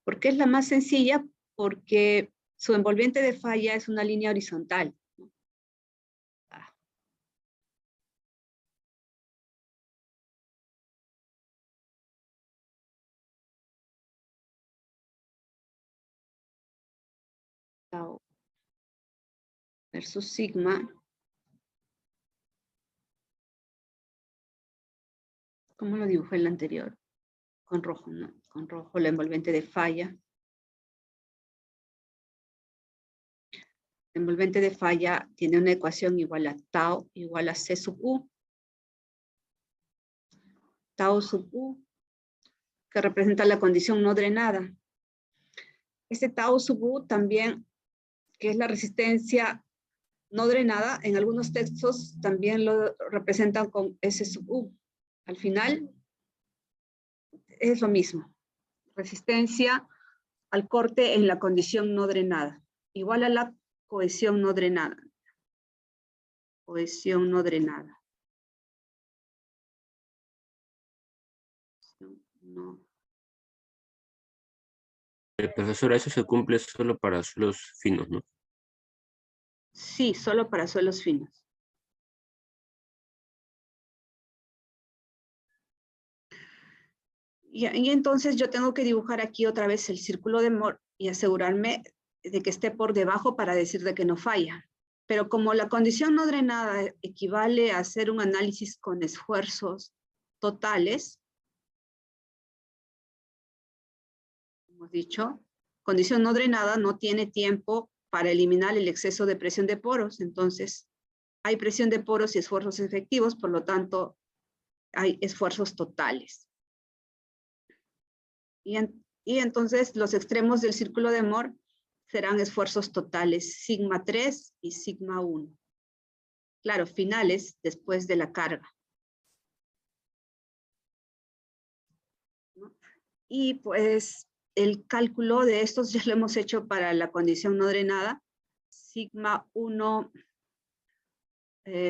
¿Por qué es la más sencilla? Porque su envolvente de falla es una línea horizontal. Tau versus sigma. ¿Cómo lo dibujé en la anterior? Con rojo, ¿no? Con rojo la envolvente de falla. La envolvente de falla tiene una ecuación igual a tau igual a C sub U. Tau sub U, que representa la condición no drenada. Este tau sub U también, que es la resistencia no drenada, en algunos textos también lo representan con S sub U. Al final es lo mismo. Resistencia al corte en la condición no drenada, igual a la cohesión no drenada. Cohesión no drenada. Profesora, eso se cumple solo para suelos finos, ¿no? Sí, solo para suelos finos. Y entonces yo tengo que dibujar aquí otra vez el círculo de Moore y asegurarme de que esté por debajo para decir de que no falla. Pero como la condición no drenada equivale a hacer un análisis con esfuerzos totales, hemos dicho, condición no drenada no tiene tiempo para eliminar el exceso de presión de poros. Entonces, hay presión de poros y esfuerzos efectivos, por lo tanto, hay esfuerzos totales. Y entonces los extremos del círculo de Moore serán esfuerzos totales, sigma 3 y sigma 1. Claro, finales después de la carga. ¿No? Y pues el cálculo de estos ya lo hemos hecho para la condición no drenada. Sigma 1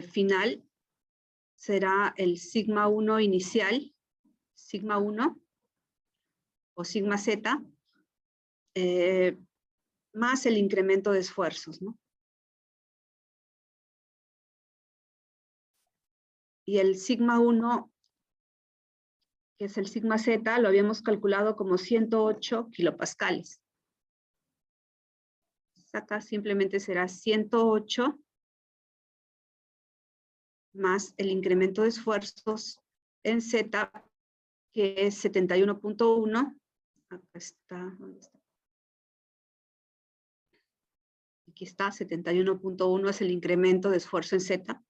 final será el sigma 1 inicial, sigma 1 o sigma z, más el incremento de esfuerzos, ¿no? Y el sigma 1, que es el sigma z, lo habíamos calculado como 108 kilopascales. Acá simplemente será 108 más el incremento de esfuerzos en z, que es 71.1. Acá está, ¿dónde está? Aquí está, 71.1 es el incremento de esfuerzo en z.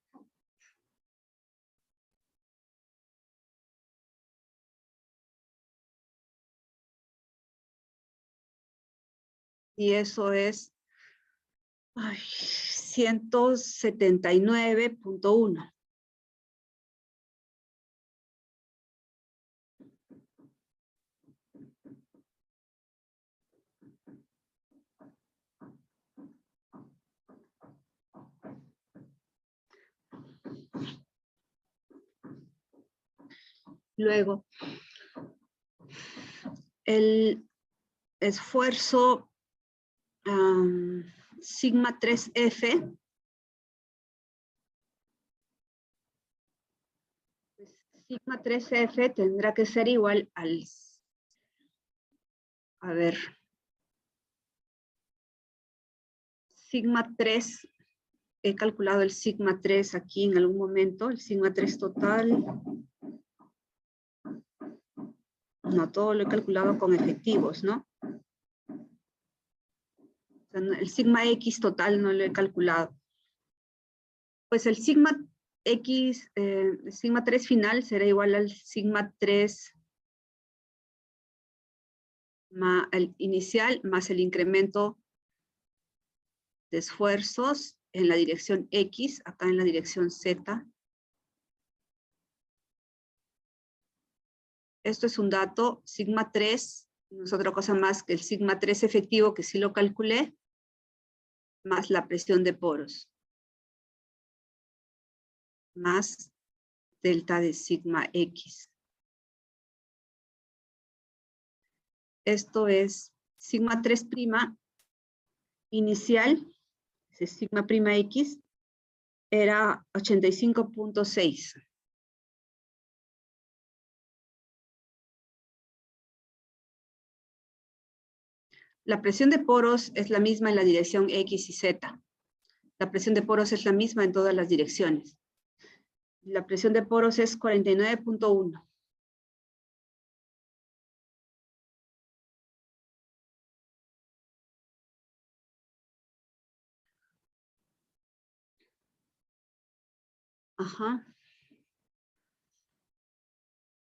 Y eso es 179.1. Luego, el esfuerzo sigma 3F, sigma 3F tendrá que ser igual al, a ver, sigma 3, he calculado el sigma 3 aquí en algún momento, el sigma 3 total. No, todo lo he calculado con efectivos, ¿no? O sea, el sigma X total no lo he calculado. Pues el sigma X, el sigma 3 final será igual al sigma 3 más el inicial más el incremento de esfuerzos en la dirección X, acá en la dirección Z. Esto es un dato, sigma 3, no es otra cosa más que el sigma 3 efectivo, que sí lo calculé, más la presión de poros, más delta de sigma X. Esto es sigma 3' inicial, ese sigma prima X, era 85.6. La presión de poros es la misma en la dirección X y Z. La presión de poros es la misma en todas las direcciones. La presión de poros es 49.1. Ajá.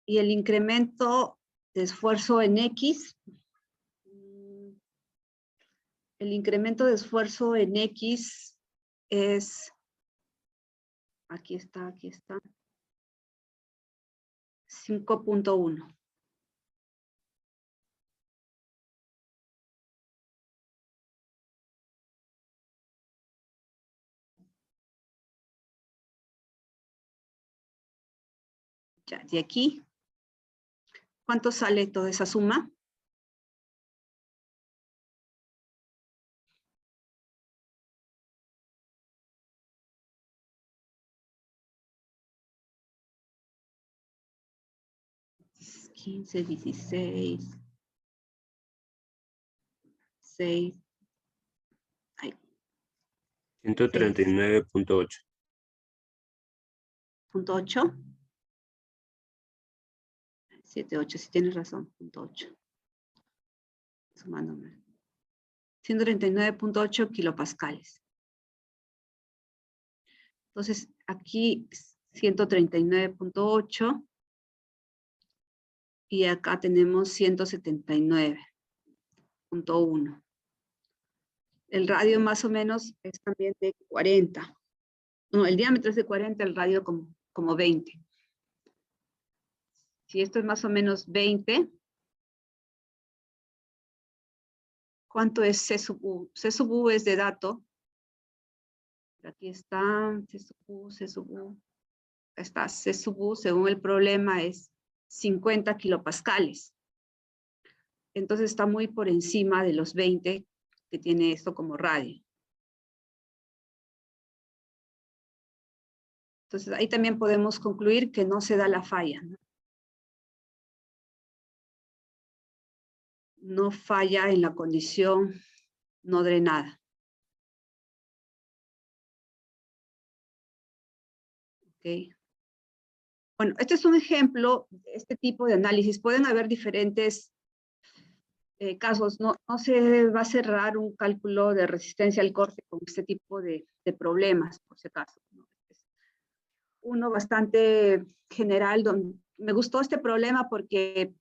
Y el incremento de esfuerzo en X, el incremento de esfuerzo en X es, aquí está, 5.1. Ya, de aquí, ¿cuánto sale toda esa suma? 15, 16, 6, 139.8. punto 8. 7, 8, si tienes razón, punto 8. Sumándome. 139.8 kilopascales. Entonces, aquí 139.8 y acá tenemos 179.1. El radio más o menos es también de 40. No, el diámetro es de 40, el radio como 20. Si esto es más o menos 20, ¿cuánto es C sub U? C sub U es de dato. Aquí está C sub U, C sub U. Está C sub U, según el problema, es 50 kilopascales. Entonces está muy por encima de los 20 que tiene esto como radio. Entonces ahí también podemos concluir que no se da la falla, ¿no? No falla en la condición no drenada. ¿Ok? Bueno, este es un ejemplo de este tipo de análisis. Pueden haber diferentes casos. No se va a cerrar un cálculo de resistencia al corte con este tipo de problemas, por si acaso, ¿no? Es uno bastante general. Me gustó este problema porque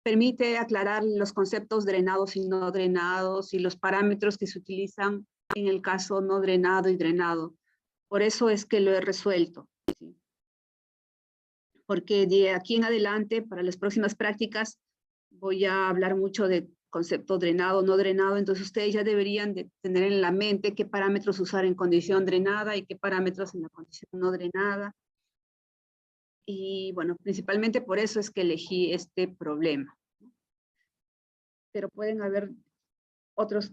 permite aclarar los conceptos drenados y no drenados y los parámetros que se utilizan en el caso no drenado y drenado. Por eso es que lo he resuelto, ¿sí? Porque de aquí en adelante, para las próximas prácticas, voy a hablar mucho de concepto drenado, no drenado, entonces ustedes ya deberían de tener en la mente qué parámetros usar en condición drenada y qué parámetros en la condición no drenada. Y bueno, principalmente por eso es que elegí este problema. Pero pueden haber otras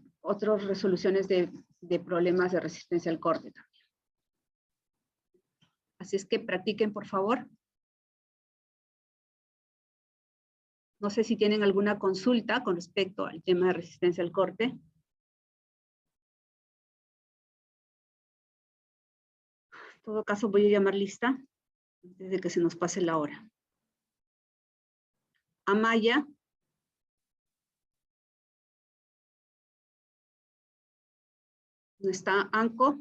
resoluciones de problemas de resistencia al corte también. Así es que practiquen, por favor. No sé si tienen alguna consulta con respecto al tema de resistencia al corte. En todo caso, voy a llamar lista antes de que se nos pase la hora. Amaya. No está Anco.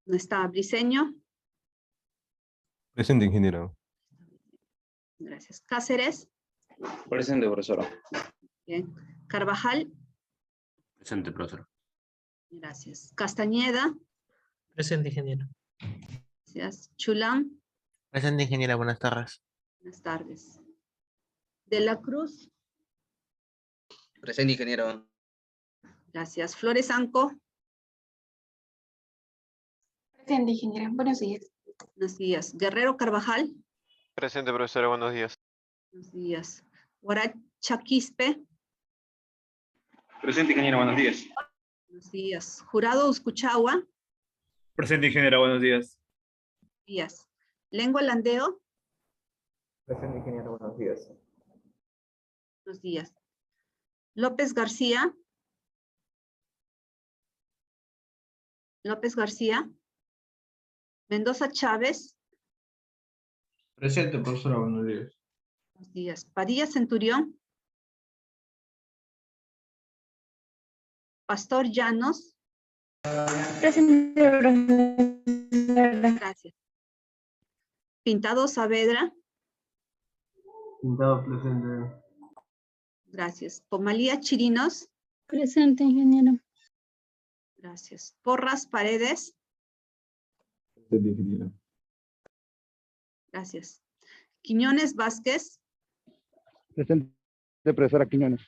No está Briceño. Presente, ingeniero. Gracias. Cáceres. Presente, profesora. Bien. Carvajal. Presente, profesor. Gracias. Castañeda. Presente, ingeniero. Gracias. Chulán. Presente, ingeniera. Buenas tardes. Buenas tardes. De la Cruz. Presente, ingeniero. Gracias. Flores Anco. Presente, ingeniera. Buenos días. Buenos días. Guerrero Carvajal. Presente, profesora, buenos días. Buenos días. Guaracha Quispe. Presente, ingeniero, buenos días. Buenos días. Jurado Uscuchagua. Presente, ingeniero, buenos días. Buenos días. Lengua Landeo. Presente, ingeniero, buenos días. Buenos días. López García. López García. Mendoza Chávez. Presente, profesora, buenos días. Buenos días. Padilla Centurión. Pastor Llanos. Presente, profesora. Gracias. Pintado Saavedra. Pintado presente. Gracias. Pomalía Chirinos. Presente, ingeniero. Gracias. Porras Paredes. Presente, ingeniero. Gracias. Quiñones Vázquez. Presente, profesora Quiñones.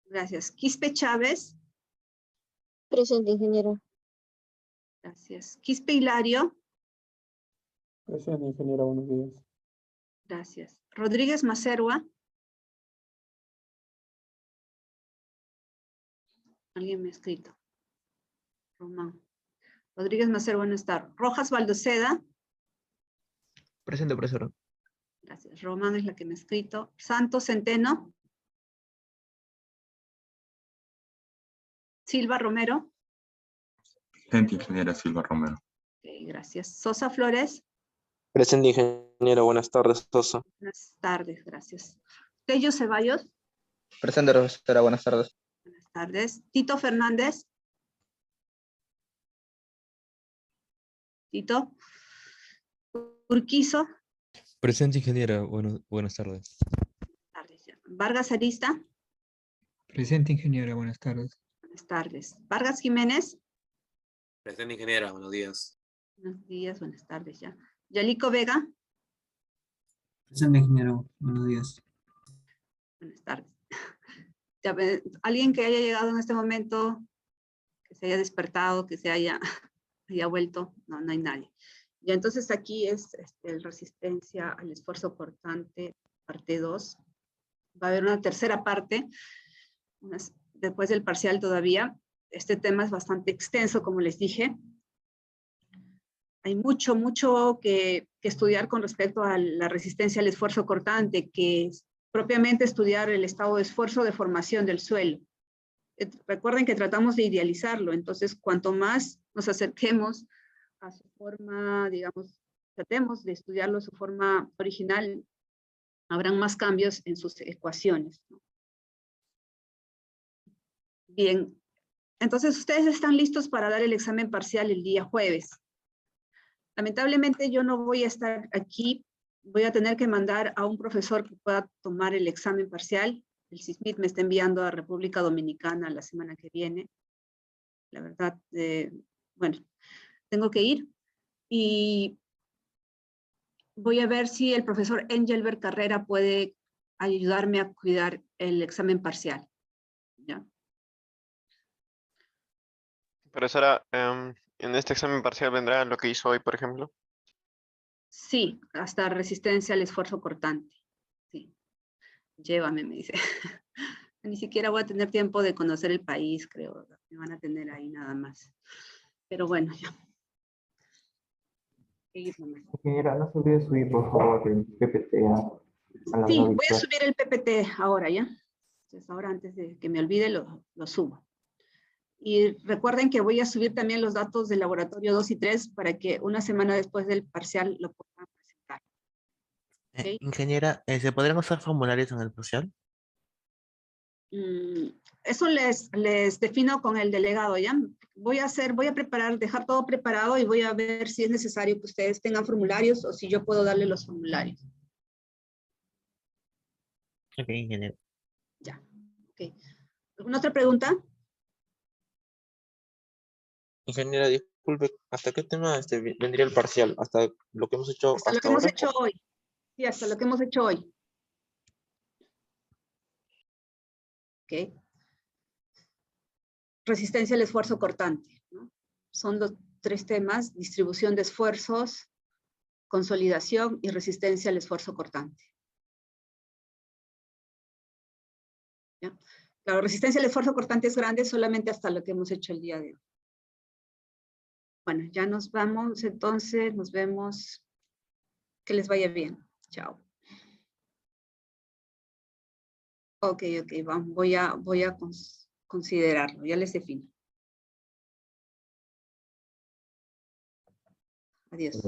Gracias. Quispe Chávez. Presente, ingeniero. Gracias. Quispe Hilario. Presente, ingeniero. Buenos días. Gracias. Rodríguez Macerua. Alguien me ha escrito. Román. Rodríguez Macerua no está. Rojas Baldoceda. Presente, profesora. Gracias. Román es la que me ha escrito. Santos Centeno. Silva Romero. Presente, ingeniera Silva Romero. Ok, gracias. Sosa Flores. Presente, ingeniero. Buenas tardes, Sosa. Buenas tardes, gracias. Tello Ceballos. Presente, profesora. Buenas tardes. Buenas tardes. Tito Fernández. Tito. Urquizo. Presente, ingeniera. Buenas tardes. Vargas Arista. Presente, ingeniera. Buenas tardes. Buenas tardes. Vargas Jiménez. Presente, ingeniera. Buenos días. Buenos días, buenas tardes ya. Yalico Vega. Presente, ingeniero. Buenos días. Buenas tardes. Alguien que haya llegado en este momento, que se haya despertado, que se haya vuelto, no hay nadie. Ya entonces aquí es resistencia al esfuerzo cortante, parte 2. Va a haber una tercera parte, después del parcial todavía. Este tema es bastante extenso, como les dije. Hay mucho que estudiar con respecto a la resistencia al esfuerzo cortante, que es propiamente estudiar el estado de esfuerzo de formación del suelo. Recuerden que tratamos de idealizarlo, entonces cuanto más nos acerquemos a su forma, digamos, tratemos de estudiarlo su forma original, habrán más cambios en sus ecuaciones, ¿no? Bien, entonces ustedes están listos para dar el examen parcial el día jueves. Lamentablemente yo no voy a estar aquí, voy a tener que mandar a un profesor que pueda tomar el examen parcial. El CISMIT me está enviando a República Dominicana la semana que viene. La verdad, bueno, tengo que ir y voy a ver si el profesor Engelbert Carrera puede ayudarme a cuidar el examen parcial. ¿Ya? Profesora, en este examen parcial vendrá lo que hizo hoy, por ejemplo. Sí, hasta resistencia al esfuerzo cortante. Sí. Llévame, me dice. Ni siquiera voy a tener tiempo de conocer el país, creo. Me van a tener ahí nada más. Pero bueno, ya. Ingeniera, no se olvide subir, por favor, el PPT a la Sí, voy a virtual. subir el PPT ahora, ¿ya? Entonces ahora antes de que me olvide lo subo. Y recuerden que voy a subir también los datos del laboratorio 2 y 3 para que una semana después del parcial lo puedan presentar. ¿Okay? Ingeniera, ¿se podrían usar formularios en el parcial? Eso les defino con el delegado, ¿ya? Voy a preparar, dejar todo preparado y voy a ver si es necesario que ustedes tengan formularios o si yo puedo darle los formularios. Ok, ingeniero. Ya, ok. ¿Alguna otra pregunta? Ingeniera, disculpe, ¿hasta qué tema vendría el parcial? ¿Hasta lo que hemos hecho Hasta lo que ahora? hemos hecho hoy. Sí, hasta lo que hemos hecho hoy. Ok. Resistencia al esfuerzo cortante, ¿no? Son los 3 temas: distribución de esfuerzos, consolidación y resistencia al esfuerzo cortante. ¿Ya? La resistencia al esfuerzo cortante es grande solamente hasta lo que hemos hecho el día de hoy. Bueno, ya nos vamos, entonces nos vemos. Que les vaya bien. Chao. Ok, vamos. Voy a considerarlo. Ya les defino. Adiós.